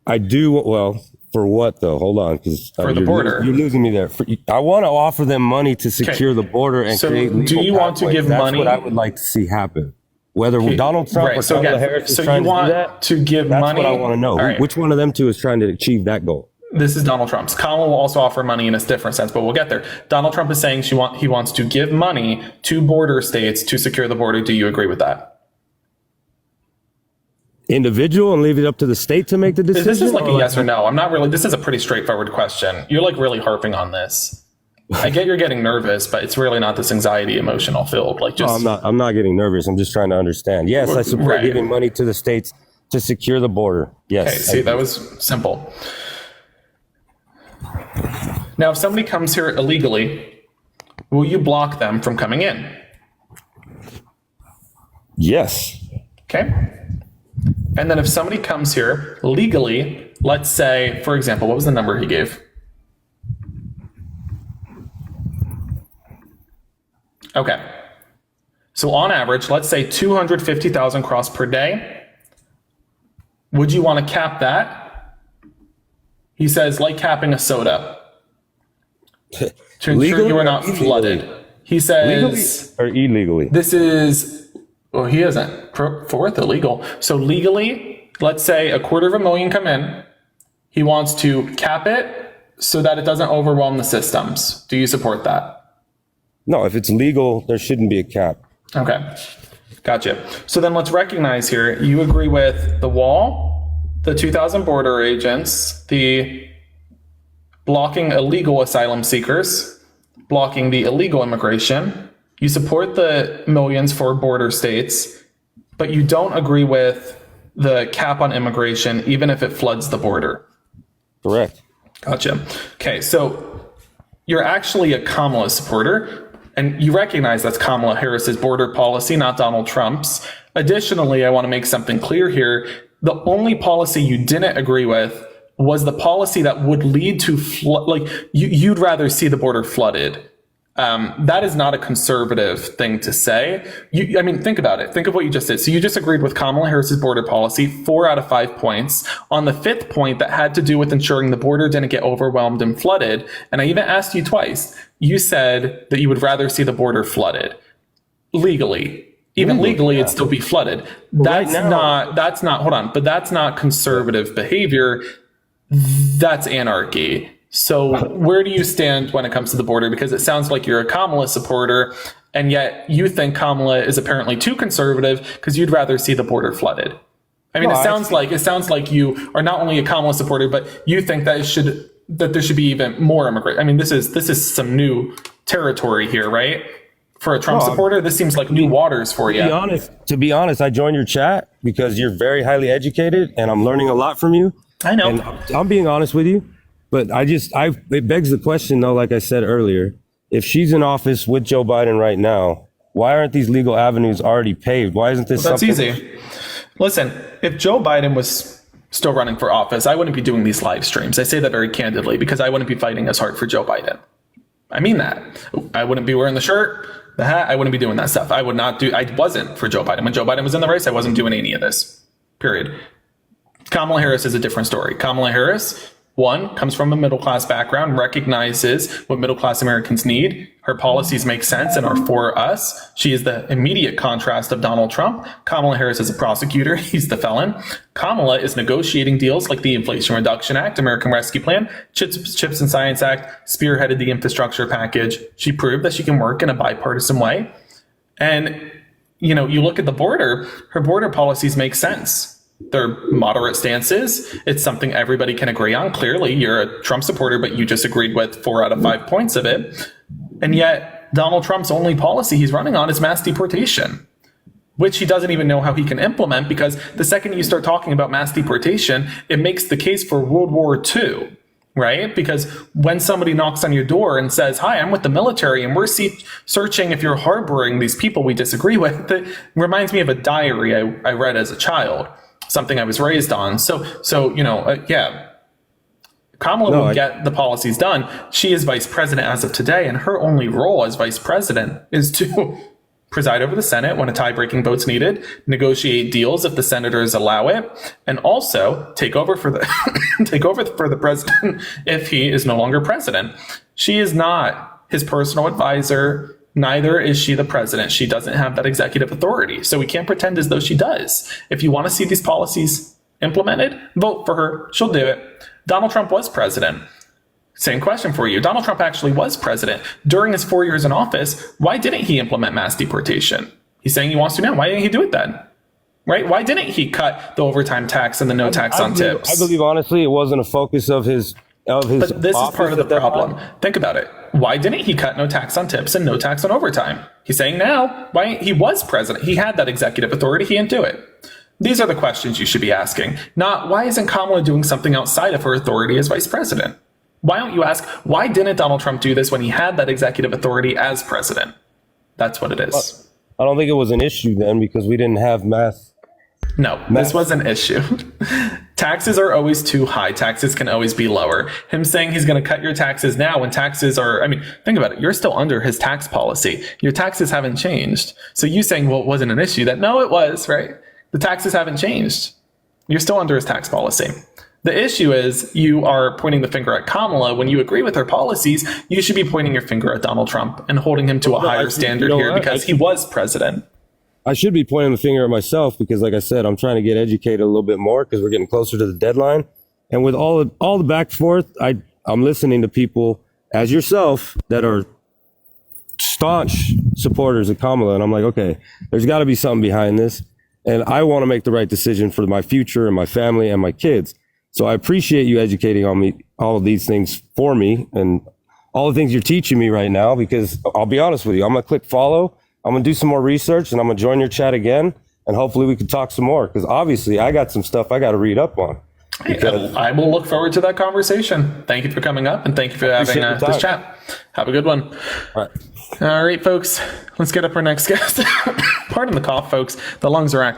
I do. Well, for what though? Hold on, because
for the border,
you're losing me there. I want to offer them money to secure the border and create legal
do you want to give
That's
money?
What I would like to see happen. Whether Donald Trump or Kamala Harris is trying to do that,
to give
that's
money.
What I want to know.
Right.
Which one of them two is trying to achieve that goal?
This is Donald Trump's. Kamala will also offer money in a different sense, but we'll get there. Donald Trump is saying he wants to give money to border states to secure the border. Do you agree with that?
Individual and leave it up to the state to make the decision?
This is like a yes or no. I'm not really, this is a pretty straightforward question. You're like really harping on this. I get you're getting nervous, but it's really not this anxiety emotional filled. Like just
I'm not getting nervous. I'm just trying to understand. Yes, I support giving money to the states to secure the border. Yes.
Okay, see, that was simple. Now, if somebody comes here illegally, will you block them from coming in?
Yes.
Okay. And then if somebody comes here legally, let's say, for example, what was the number he gave? Okay. So on average, let's say 250,000 cross per day. Would you want to cap that? He says, like capping a soda. To ensure you are not flooded. He says...
Legally or illegally?
This is... Well, he isn't. Fourth, illegal. So legally, let's say 250,000 come in. He wants to cap it so that it doesn't overwhelm the systems. Do you support that?
No, if it's legal, there shouldn't be a cap.
Okay. Gotcha. So then let's recognize here, you agree with the wall, the 2,000 border agents, the blocking illegal asylum seekers, blocking the illegal immigration. You support the millions for border states, but you don't agree with the cap on immigration, even if it floods the border.
Correct.
Gotcha. Okay, so you're actually a Kamala supporter, and you recognize that's Kamala Harris's border policy, not Donald Trump's. Additionally, I want to make something clear here. The only policy you didn't agree with was the policy that would lead to you'd rather see the border flooded. That is not a conservative thing to say. I mean, think about it. Think of what you just did. So you just agreed with Kamala Harris's border policy, 4 out of 5 points. On the 5th point that had to do with ensuring the border didn't get overwhelmed and flooded, and I even asked you twice, you said that you would rather see the border flooded. Legally. Even legally, it'd still be flooded. That's not conservative behavior. That's anarchy. So where do you stand when it comes to the border? Because it sounds like you're a Kamala supporter, and yet you think Kamala is apparently too conservative because you'd rather see the border flooded. I mean, it sounds like you are not only a Kamala supporter, but you think that there should be even more immigration. I mean, this is some new territory here, right? For a Trump supporter, this seems like new waters for you.
To be honest, I joined your chat because you're very highly educated, and I'm learning a lot from you.
I know.
And I'm being honest with you. But it begs the question, though, like I said earlier, if she's in office with Joe Biden right now, why aren't these legal avenues already paved? Why isn't this
something? That's easy. Listen, if Joe Biden was still running for office, I wouldn't be doing these live streams. I say that very candidly because I wouldn't be fighting as hard for Joe Biden. I mean that. I wouldn't be wearing the shirt, the hat. I wouldn't be doing that stuff. I wasn't for Joe Biden. When Joe Biden was in the race, I wasn't doing any of this. Period. Kamala Harris is a different story. Kamala Harris, one, comes from a middle-class background, recognizes what middle-class Americans need. Her policies make sense and are for us. She is the immediate contrast of Donald Trump. Kamala Harris is a prosecutor. He's the felon. Kamala is negotiating deals like the Inflation Reduction Act, American Rescue Plan, Chips and Science Act, spearheaded the infrastructure package. She proved that she can work in a bipartisan way. And, you look at the border, her border policies make sense. They're moderate stances. It's something everybody can agree on. Clearly, you're a Trump supporter, but you just agreed with 4 out of 5 points of it. And yet, Donald Trump's only policy he's running on is mass deportation, which he doesn't even know how he can implement, because the second you start talking about mass deportation, it makes the case for World War II, right? Because when somebody knocks on your door and says, hi, I'm with the military, and we're searching if you're harboring these people we disagree with, it reminds me of a diary I read as a child. Something I was raised on. So yeah, Kamala will get the policies done. She is vice president as of today, and her only role as vice president is to preside over the Senate when a tie-breaking vote's needed, negotiate deals if the senators allow it, and also take over for the for the president if he is no longer president. She is not his personal advisor. Neither is she the president. She doesn't have that executive authority. So we can't pretend as though she does. If you want to see these policies implemented, vote for her. She'll do it. Donald Trump was president. Same question for you. Donald Trump actually was president. During his 4 years in office, why didn't he implement mass deportation? He's saying he wants to now. Why didn't he do it then? Right? Why didn't he cut the overtime tax and the no tax on tips?
I believe, honestly, it wasn't a focus of his
But this is part of the problem. Think about it. Why didn't he cut no tax on tips and no tax on overtime? He's saying now, why he was president. He had that executive authority. He didn't do it. These are the questions you should be asking. Not, why isn't Kamala doing something outside of her authority as vice president? Why don't you ask, why didn't Donald Trump do this when he had that executive authority as president? That's what it is.
I don't think it was an issue then because we didn't have mass.
No, this was an issue. Taxes are always too high. Taxes can always be lower. Him saying he's going to cut your taxes now when taxes are, I mean, think about it. You're still under his tax policy. Your taxes haven't changed. So you saying, well, it wasn't an issue, that no, it was, right? The taxes haven't changed. You're still under his tax policy. The issue is you are pointing the finger at Kamala. When you agree with her policies, you should be pointing your finger at Donald Trump and holding him to a higher standard here because he was president.
I should be pointing the finger at myself because, like I said, I'm trying to get educated a little bit more because we're getting closer to the deadline. And with all the back and forth, I'm listening to people as yourself that are staunch supporters of Kamala. And I'm like, okay, there's got to be something behind this. And I want to make the right decision for my future and my family and my kids. So I appreciate you educating on me, all of these things for me and all the things you're teaching me right now, because I'll be honest with you, I'm going to click follow. I'm going to do some more research and I'm going to join your chat again. And hopefully we can talk some more because obviously I got some stuff I got to read up on.
I will look forward to that conversation. Thank you for coming up and thank you for having this chat. Have a good one. All right, folks, let's get up our next guest. Pardon the cough, folks. The lungs are active.